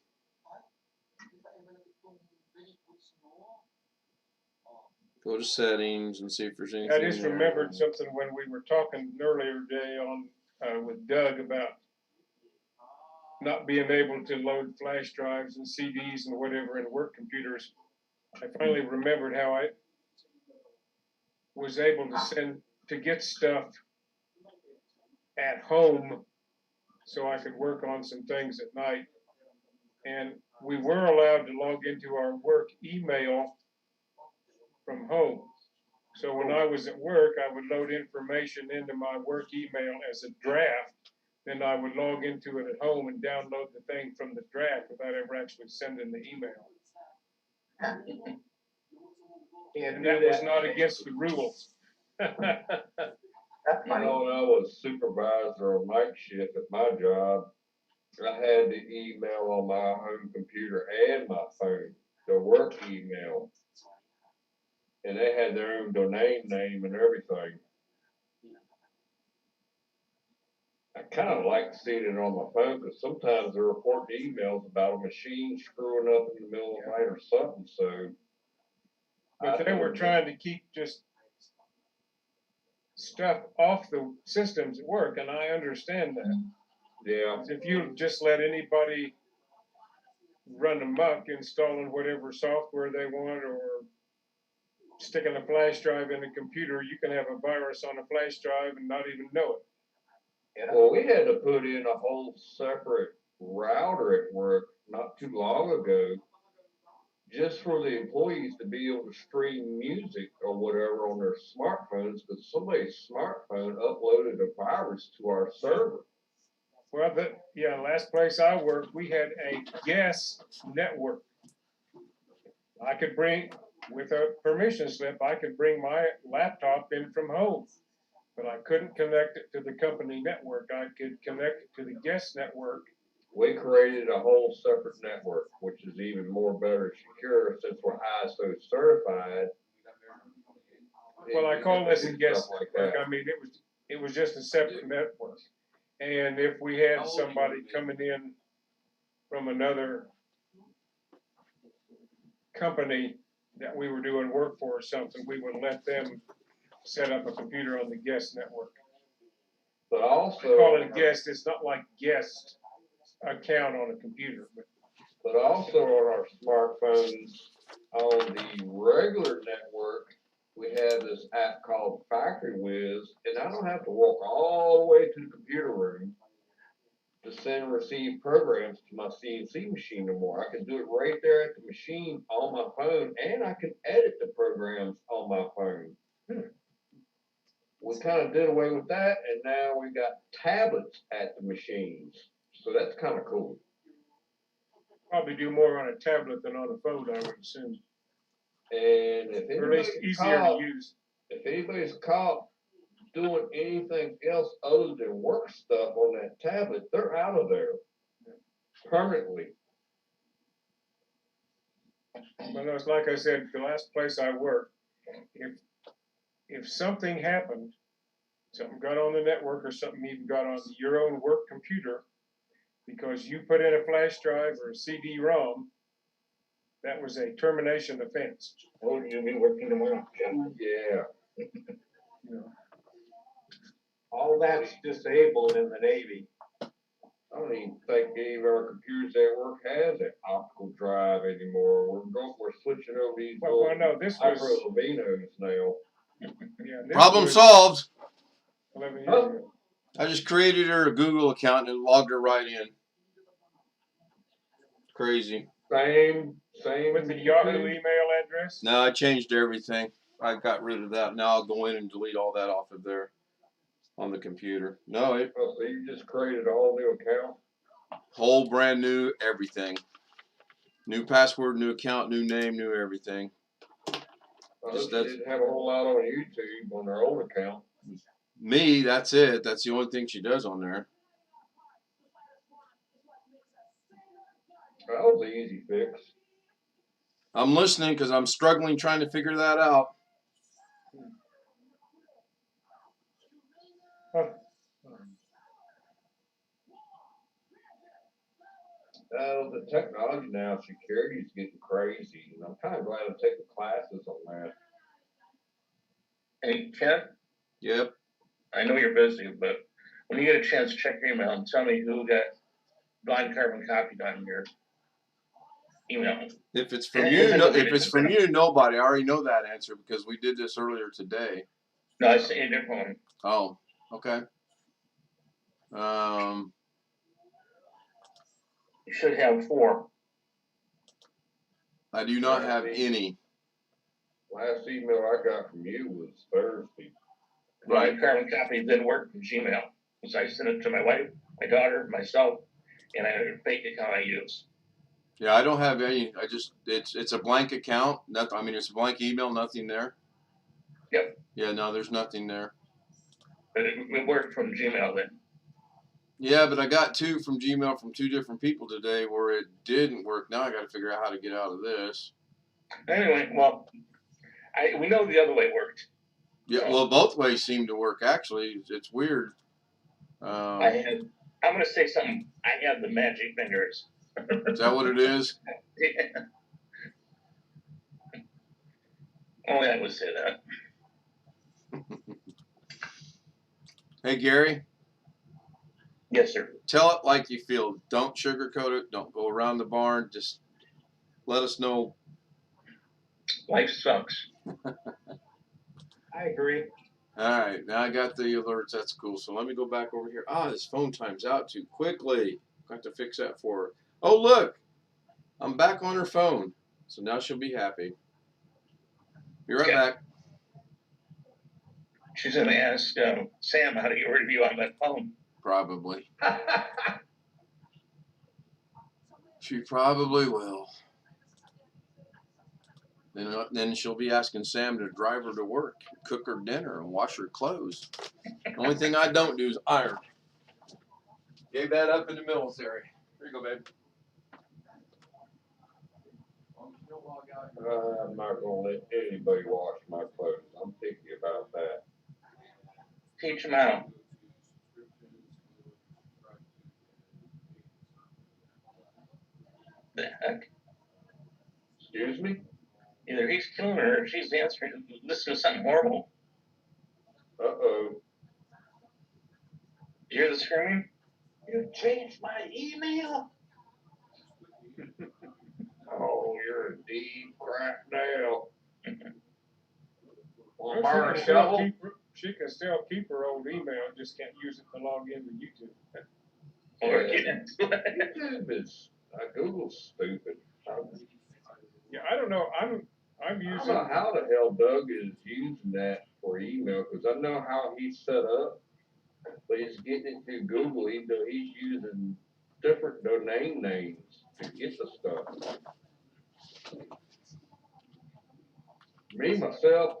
go to settings and see if there's anything. I just there. remembered something when we were talking earlier today on with Doug about not being able to load flash drives and CDs and whatever in work computers. I finally remembered how I was able to get stuff at home so I could work on some things at night. And we were allowed to log into our work email from home. So when I was at work, I would load information into my work email as a draft. Then I would log into it at home and download the thing from the draft without ever actually sending the email. And that was not against the rules. That's You funny. know, when I was supervisor on night shift at my job, I had the email on my home computer and my phone, the work email. And they had their own domain name and everything. I kind of like seeing it on my phone because sometimes they report emails about a machine screwing up in the middle of the night or something. So, But they were trying to keep just stuff off the systems at work, and I understand that. yeah, If you just let anybody run amok installing whatever software they want or sticking a flash drive in a computer, you can have a virus on a flash drive and not even know it. well, we had to put in a whole separate router at work not too long ago just for the employees to be able to stream music or whatever on their smartphones because somebody's smartphone uploaded a virus to our server. Well, last place I worked, we had a guest network. I could bring, with a permission slip, I could bring my laptop in from home, but I couldn't connect it to the company network. I could connect it to the guest network. We created a whole separate network, which is even more better secure since we're ISO certified. Well, I call this a guest Stuff like network. that. I mean, it was just a separate network. And if we had somebody coming in from another company that we were doing work for or something, we would let them set up a computer on the guest network. But I also, call it a guest. It's not like guest account on a computer, but also on our smartphones, on the regular network, we have this app called Factory Wiz, and I don't have to walk all the way to the computer room to send and receive programs to my CNC machine no more. I can do it right there at the machine on my phone, and I can edit the programs on my phone. We kind of did away with that, and now we got tablets at the machines. So that's kind of cool. probably do more on a tablet than on a phone, I would assume. And if Or at least anybody's easier caught, to use. if anybody's caught doing anything else other than work stuff on that tablet, they're out of there permanently. But it's like I said, the last place I worked, if something happened, something got on the network or something even got on your own work computer, because you put in a flash drive or a CD-ROM, that was a termination offense. Oh, you'll be working tomorrow. Yeah. You know. All that's disabled in the Navy. I don't even think any of our computers at work has an optical drive anymore. We're switching over these Well, no, this was Levinos now. this Problem was solved. 11 years Huh? ago. I just created her a Google account and logged her right in. Crazy. Same. With the Yahoo email address. No, I changed everything. I got rid of that. Now I'll go in and delete all that off of there on the computer. No, it Oh, so you just created a whole new account? whole brand new everything. New password, new account, new name, new everything. She didn't have a whole lot on YouTube on her own account. Me, that's it. That's the only thing she does on there. That was an easy fix. I'm listening because I'm struggling trying to figure that out. The technology now, security is getting crazy, and I'm kind of glad I'm taking classes on that. Hey, Ken, Yep. I know you're busy, but when you get a chance, check your email and tell me who got blind carbon copied on your email. If it's from you, no, if it's from you, nobody. I already know that answer because we did this earlier today. No, I sent you a different one. Oh, okay. You should have 4. I do not have any. Last email I got from you was Thursday. Blind carbon copy didn't work from Gmail. So I sent it to my wife, my daughter, myself, and I had a fake account I use. Yeah, I don't have any. I just it's a blank account. Nothing. I mean, it's a blank email. Nothing there. Yep. Yeah, no, there's nothing there. But it worked from Gmail then. Yeah, but I got 2 from Gmail from 2 different people today where it didn't work. Now I got to figure out how to get out of this. Anyway, well, we know the other way worked. Yeah, well, both ways seem to work. Actually, it's weird. I'm gonna say something. I have the magic fingers. Is that what it is? Yeah. Only I would say that. Hey, Gary. Yes, sir. Tell it like you feel. Don't sugarcoat it. Don't go around the barn. Just let us know. Life sucks. I agree. All right, now I got the alerts. That's cool. So let me go back over here. Ah, this phone times out too quickly. Got to fix that for her. Oh, look. I'm back on her phone. So now she'll be happy. Be right back. She's gonna ask Sam how to get rid of you on that phone. Probably. She probably will. Then she'll be asking Sam to drive her to work, cook her dinner, and wash her clothes. The only thing I don't do is iron. Gave that up in the military. Here you go, babe. I'm not gonna let anybody wash my clothes. I'm picky about that. Teach him how. The heck? Excuse me? Either he's killing her or she's answering, listening to something horrible. Uh-oh. You hear the screaming? You changed my email? Oh, you're in deep crap now. Well, Borrow a shovel? she can still keep her old email, just can't use it to log into YouTube. Or get into it. YouTube is, Google's stupid. Yeah, I don't know. I'm I don't using. know how the hell Doug is using that for email, because I know how he's set up, but he's getting it through Google, even though he's using different domain names to get the stuff. Me, myself,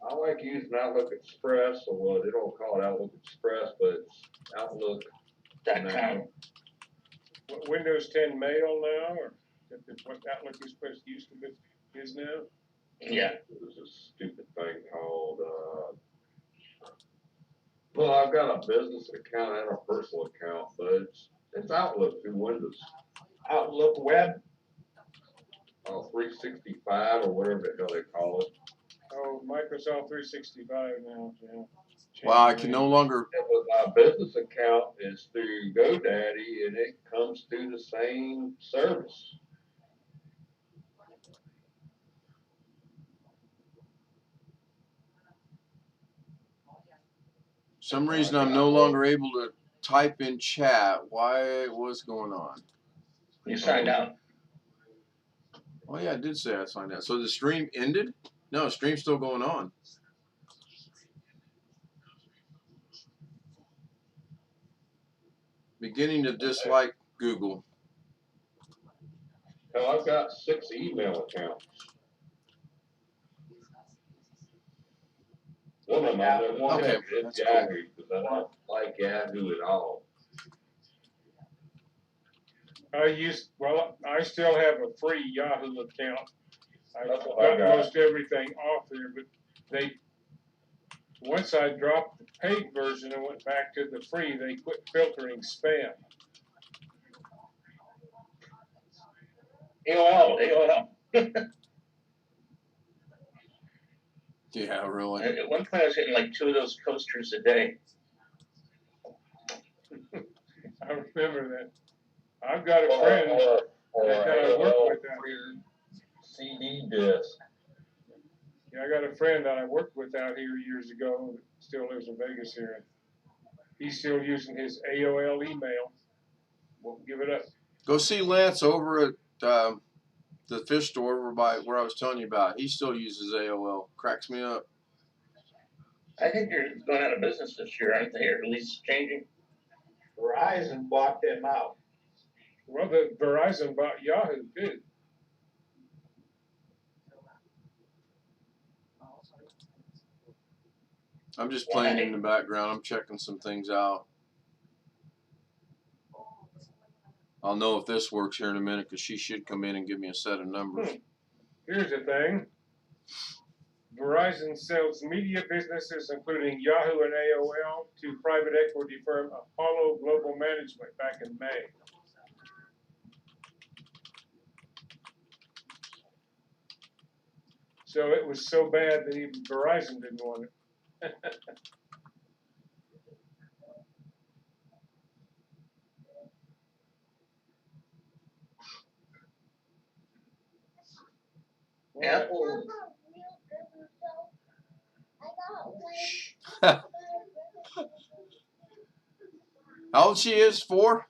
I like using Outlook Express, or well, they don't call it Outlook Express, but it's Outlook.com. Windows 10 Mail now, or what Outlook is supposed to use to be is now? Yeah. There's a stupid thing called, well, I've got a business account and a personal account, but it's Outlook through Windows. Outlook Web? 365 or whatever the hell they call it. Oh, Microsoft 365 now, yeah. Wow, I can no longer. My business account is through GoDaddy, and it comes through the same service. For some reason, I'm no longer able to type in chat. Why? What's going on? You signed out. Oh yeah, I did say I signed out. So the stream ended? No, the stream's still going on. Beginning to dislike Google. Hell, I've got 6 email accounts. One of them, Okay, is that's Yahoo, because I don't like Yahoo at all. I still have a free Yahoo account, I've That's what I got got. most everything off there, but once I dropped the paid version and went back to the free, they quit filtering spam. AOL. Yeah, really. At one point, I was getting like 2 of those coasters a day. I remember that. I've got a friend that I work with out here. CD disc. Yeah, I got a friend that I worked with out here years ago that still lives in Vegas here. He's still using his AOL email. Won't give it up. Go see Lance over at the fish store over by where I was telling you about. He still uses AOL. Cracks me up. I think they're going out of business this year, aren't they? Or at least changing. Verizon bought them out. Well, the Verizon bought Yahoo too. I'm just playing in the background. I'm checking some things out. I'll know if this works here in a minute because she should come in and give me a set of numbers. Here's the thing. Verizon sells media businesses, including Yahoo and AOL, to private equity firm Apollo Global Management back in May. So it was so bad that even Verizon didn't want it. Apple. How old she is? 4?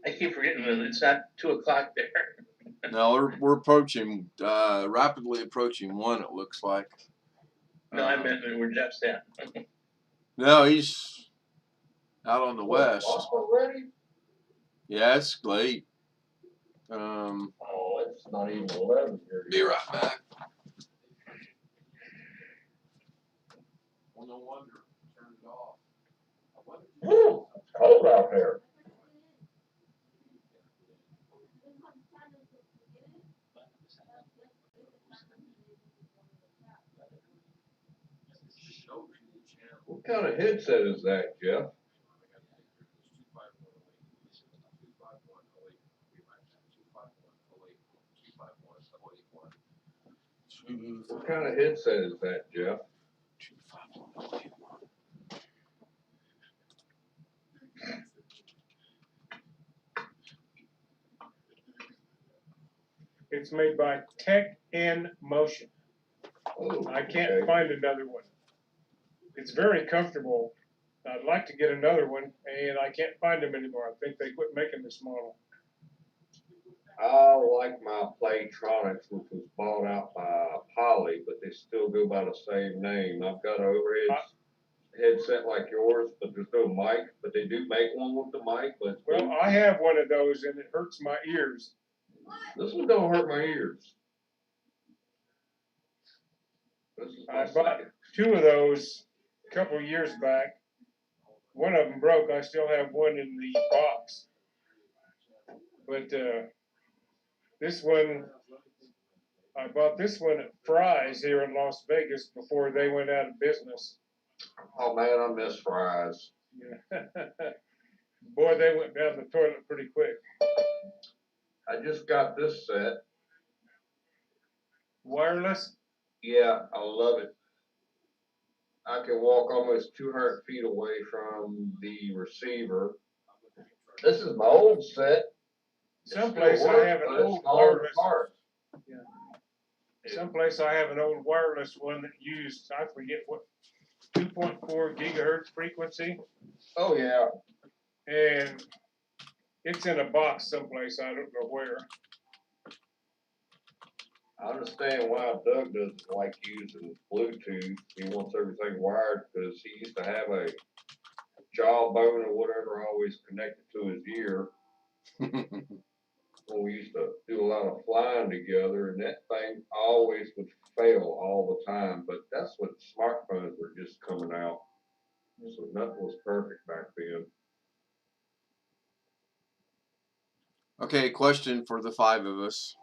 I keep forgetting that it's not 2 o'clock there. No, we're approaching, rapidly approaching 1. It looks like. No, I meant where Jeff's at. No, he's out on the west. Already? Yeah, it's late. Oh, it's not even 11 here. Be right back. Well, no wonder. Turn it off. Woo, it's cold out there. What kind of headset is that, Jeff? What kind of headset is that, Jeff? It's made by Tech in Motion. Oh, I can't okay. find another one. It's very comfortable. I'd like to get another one, and I can't find them anymore. I think they quit making this model. I like my Playtronics, which was bought out by Poly, but they still go by the same name. I've got an overhead headset like yours, but there's no mic. But they do make one with the mic. But Well, I have one of those, and it hurts my ears. this one don't hurt my ears. This is my I bought second. 2 of those a couple of years back. One of them broke. I still have one in the box. But this one, I bought this one at Fry's here in Las Vegas before they went out of business. Oh man, I miss fries. Yeah. Boy, they went down the toilet pretty quick. I just got this set. Wireless? Yeah, I love it. I can walk almost 200 feet away from the receiver. This is my old set. Someplace I have an old wireless. Yeah. Someplace I have an old wireless one that used, I forget what, 2.4 gigahertz frequency. Oh yeah. And it's in a box someplace, I don't know where. I understand why Doug doesn't like using Bluetooth. He wants everything wired because he used to have a jawbone or whatever always connected to his ear. When we used to do a lot of flying together, and that thing always would fail all the time. But that's when smartphones were just coming out. So nothing was perfect back then. Okay, question for the 5 of us.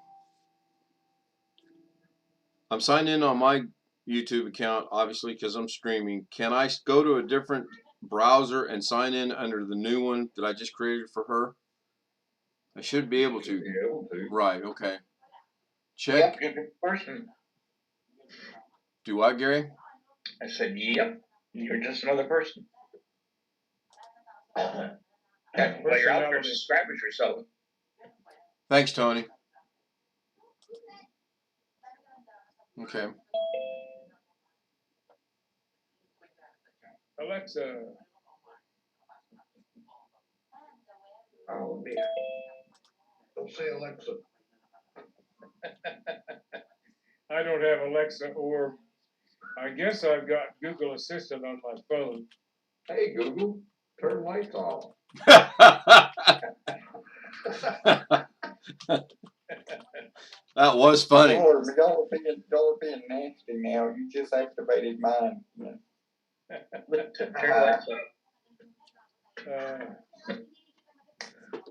I'm signed in on my YouTube account, obviously, because I'm streaming. Can I go to a different browser and sign in under the new one that I just created for her? I should be able Should to. be able to. Right, okay. Yep, Check. you're the person. Do I, Gary? I said, yep, you're just another person. That's why you're out there, Personality. subscribe to yourself. Thanks, Tony. Okay. Alexa, Oh, man. Don't say Alexa. I don't have Alexa, or I guess I've got Google Assistant on my phone. Hey, Google, turn lights off. That was funny. Y'all are being nasty now. You just activated mine. Turn lights on.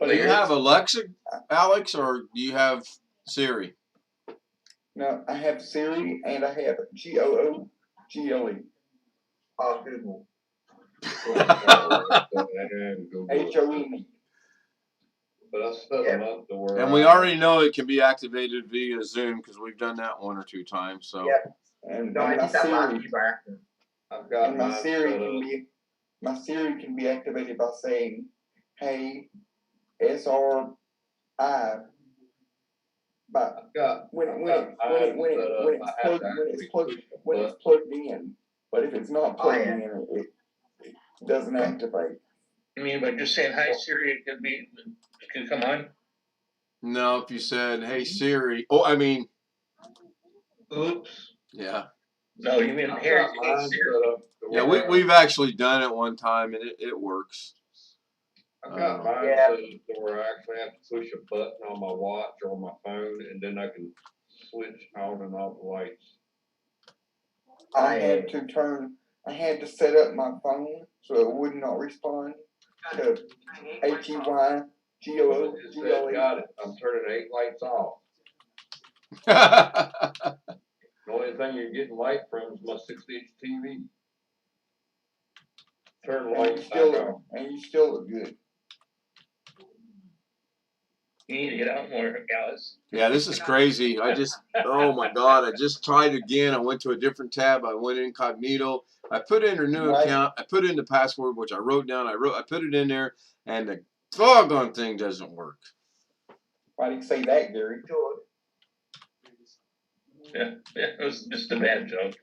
Do you have Alexa, Alex, or do you have Siri? No, I have Siri and I have Google. Google. And Google. HOE. But I set them up to where. And we already know it can be activated via Zoom because we've done that 1 or 2 times. So. Yep. And No, I my did that last Siri, year by accident. I've got and my mine Siri set can up. be activated by saying, "Hey, SRI." But I've got when it's plugged in, but if it's not plugged in, it doesn't activate. I mean, by just saying hi Siri, it could come on. No, if you said, "Hey Siri," oh, I mean, Oops. yeah. No, you mean I've hey got mine Siri. set up to Yeah, where we've actually done it one time and it works. I've got mine Yeah. set up to where I actually have to push a button on my watch or my phone, and then I can switch on and off the lights. I had to set up my phone so it would not respond to HEYGOOGLE. It said, got it. I'm turning 8 lights off. The only thing you're getting light from is my 60-inch TV. Turn the lights back on. And you still look good. You need to get out more, Alice. Yeah, this is crazy. Oh my God, I just tried again. I went to a different tab. I went incognito. I put in her new account. I put in the password, which I wrote down. I put it in there, and the doggone thing doesn't work. Why do you say that, Gary? Yeah, it was just a bad joke.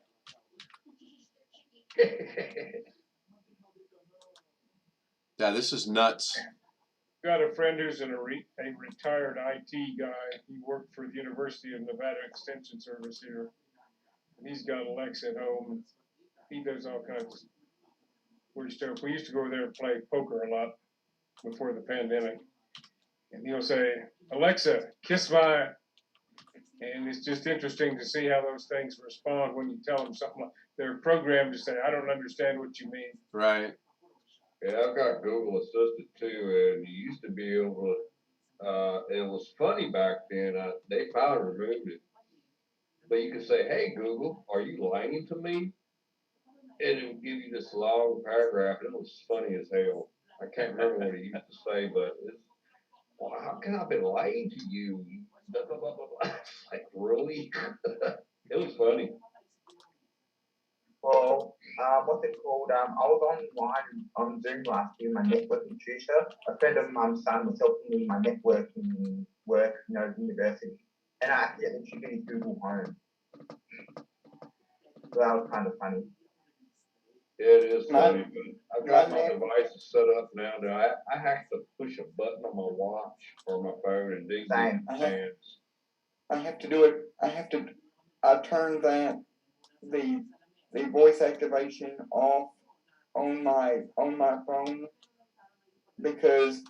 Yeah, this is nuts. Got a friend who's a retired IT guy. He worked for the University of Nevada Extension Service here. And he's got Alexa at home. He does all kinds of weird stuff. We used to go there and play poker a lot before the pandemic. And he'll say, "Alexa, kiss my," and it's just interesting to see how those things respond when you tell them something like they're programmed to say, "I don't understand what you mean." Right. Yeah, I've got Google Assistant too, and you used to be able to. It was funny back then. They finally removed it, but you could say, "Hey Google, are you lying to me?" And it would give you this long paragraph, and it was funny as hell. I can't remember what it used to say, but it's, well, how can I be lying to you? Blah, blah, blah, blah, blah. It's like, really? It was funny. Well, what's it called? I was online on Zoom last year, my networking tutor. A friend of mum's son was helping me in my networking work, university. And I accidentally triggered his Google Home. So that was kind of funny. Yeah, it is funny, but I've got my devices set up now. I have to push a button on my watch or my phone and dig in hands. I have to do it. I turn the voice activation off on my phone because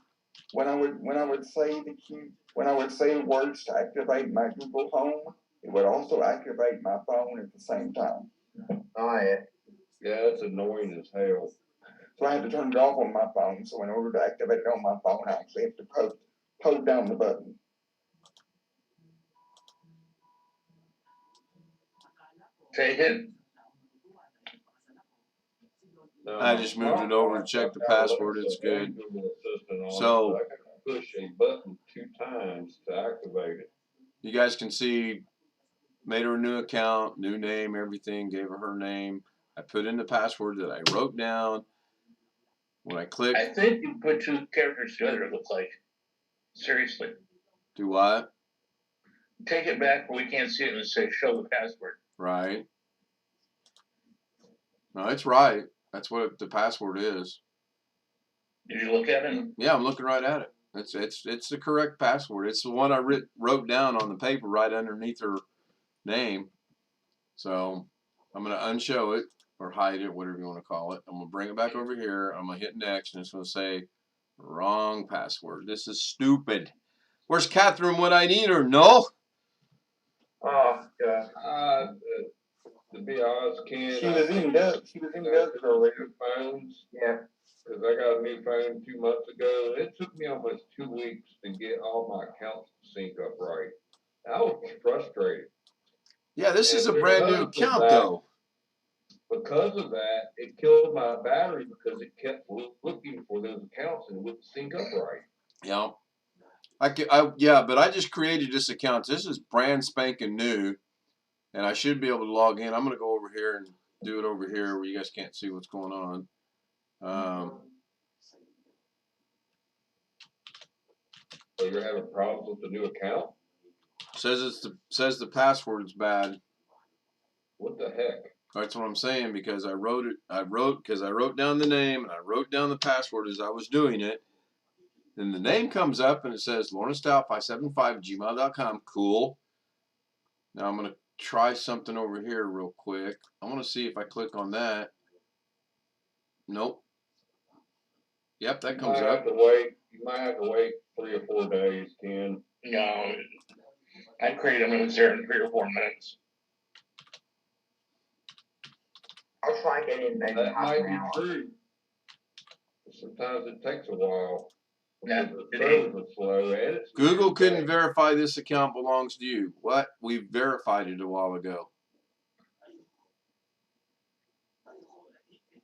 when I would say words to activate my Google Home, it would also activate my phone at the same time. Oh yeah. Yeah, it's annoying as hell. So I had to turn it off on my phone. So in order to activate it on my phone, I actually have to hold down the button. Take it. No, I just moved it over to check the password. It's good. So I can push a button 2 times to activate it. you guys can see, made her a new account, new name, everything, gave her name. I put in the password that I wrote down. When I click, I think you put 2 characters together, it looks like. Seriously. do what? Take it back where we can't see it and say show the password. Right. No, it's right. That's what the password is. Did you look at it? Yeah, I'm looking right at it. It's the correct password. It's the one I wrote down on the paper right underneath her name. So I'm gonna unshow it or hide it, whatever you want to call it. I'm gonna bring it back over here. I'm gonna hit next, and it's gonna say wrong password. This is stupid. Where's Catherine when I need her? No. Oh, God. To be honest, Ken, She was in Doug's earlier. phones. Yeah. Because I got a new phone 2 months ago. It took me almost 2 weeks to get all my accounts to sync up right. I was frustrated. Yeah, this is a And brand new because of account that- though. Because of that, it killed my battery because it kept looking for those accounts and it wouldn't sync up right. Yeah. But I just created this account. This is brand spanking new, and I should be able to log in. I'm gonna go over here and do it over here where you guys can't see what's going on. So you're having problems with the new account? Says the password's bad. What the heck? That's what I'm saying, because I wrote down the name and I wrote down the password as I was doing it. Then the name comes up and it says LawrenceStout575@gmail.com. Cool. Now I'm gonna try something over here real quick. I want to see if I click on that. Nope. Yep, that comes up. You might have to wait 3 or 4 days, Ken. No. I created them and it was there in 3 or 4 minutes. I'll try getting in That half might an be hour. true. Sometimes it takes a while. Yeah, The it servers are slow and it's Google couldn't verify this account belongs to you. What? We verified it a while ago.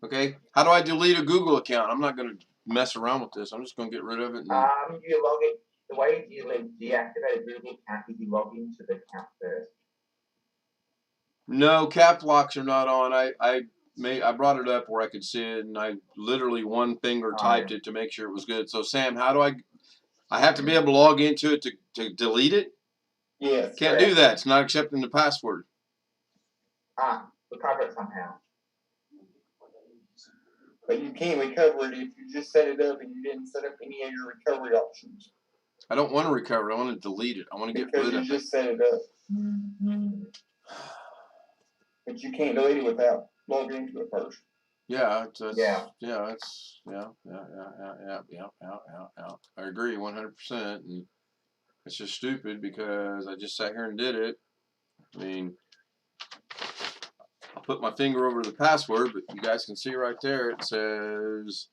Okay. How do I delete a Google account? I'm not going to mess around with this. I'm just going to get rid of it. You log it. The way you deactivate a Google account is you log into the account first. No, cap locks are not on. I brought it up where I could see it, and I literally one finger typed it to make sure it was good. So Sam, how do I have to be able to log into it to delete it? Yes. Can't do that. It's not accepting the password. Recover it somehow. But you can't recover it if you just set it up and you didn't set up any of your recovery options. I don't want to recover it. I want to delete it. I want to get rid of it. Because you just set it up. But you can't delete it without logging into it first. Yeah, Yeah. I agree 100%. And it's just stupid because I just sat here and did it. I mean, I'll put my finger over the password, but you guys can see right there it says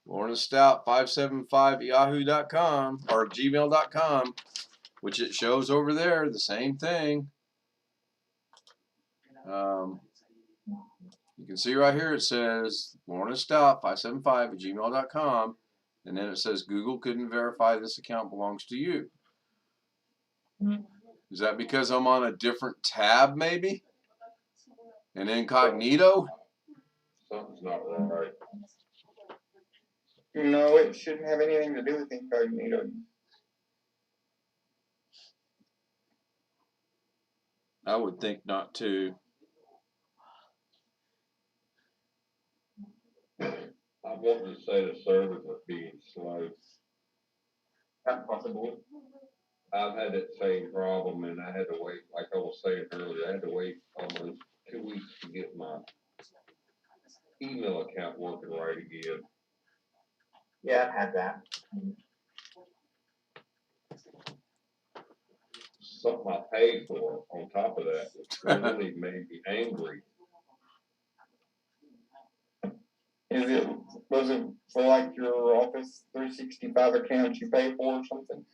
LawrenceStout575@yahoo.com or gmail.com, which it shows over there the same thing. You can see right here it says LawrenceStout575@gmail.com, and then it says Google couldn't verify this account belongs to you. Is that because I'm on a different tab, maybe? An incognito? Something's not right. No, it shouldn't have anything to do with incognito. I would think not too. I want to say the servers are being slow. That's possible. I've had that same problem and I had to wait, like I was saying earlier, I had to wait almost 2 weeks to get my email account working right again. Yeah, I've had that. Something I paid for on top of that, which really made me angry. Was it for like your Office 365 account you pay for or something?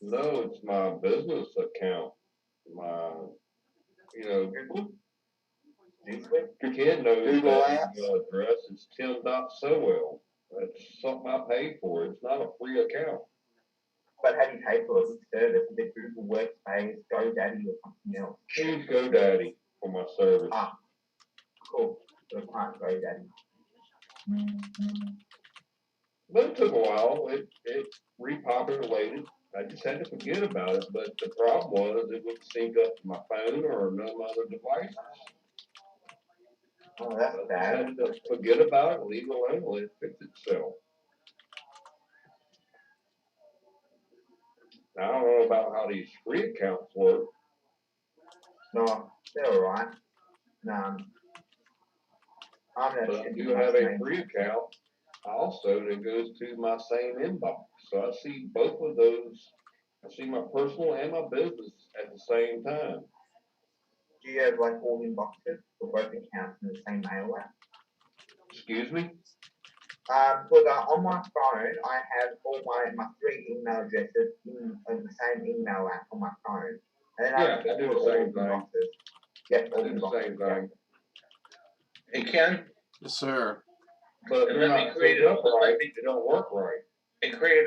No, it's my business account. My, you know, your kid knows Google that Apps? email address is Tim.Sowell. That's something I pay for. It's not a free account. But have you paid for a service? Is it Google Workspace, GoDaddy, or something else? Use GoDaddy for my service. Ah, cool. So it's not GoDaddy. But it took a while. It repopulated. I just had to forget about it. But the problem was it wouldn't sync up to my phone or none of my other devices. Oh, that's I bad. had to forget about it, leave it alone, let it fix itself. Now, I don't know about how these free accounts work. No, they're alright. No, I'm But not I do have a free account also that goes to my same inbox. So I see both of those. I see my personal and my business at the same time. Do you have like all inboxes for both accounts in the same mail app? Excuse me? But on my phone, I have all my 3 email addresses in the same email app on my phone. And then Yeah, I do the same thing. inboxes. Yep, I do the same thing. Hey, Ken, Yes, sir. But And they're let me not create synced it. up right. They don't work right. they created a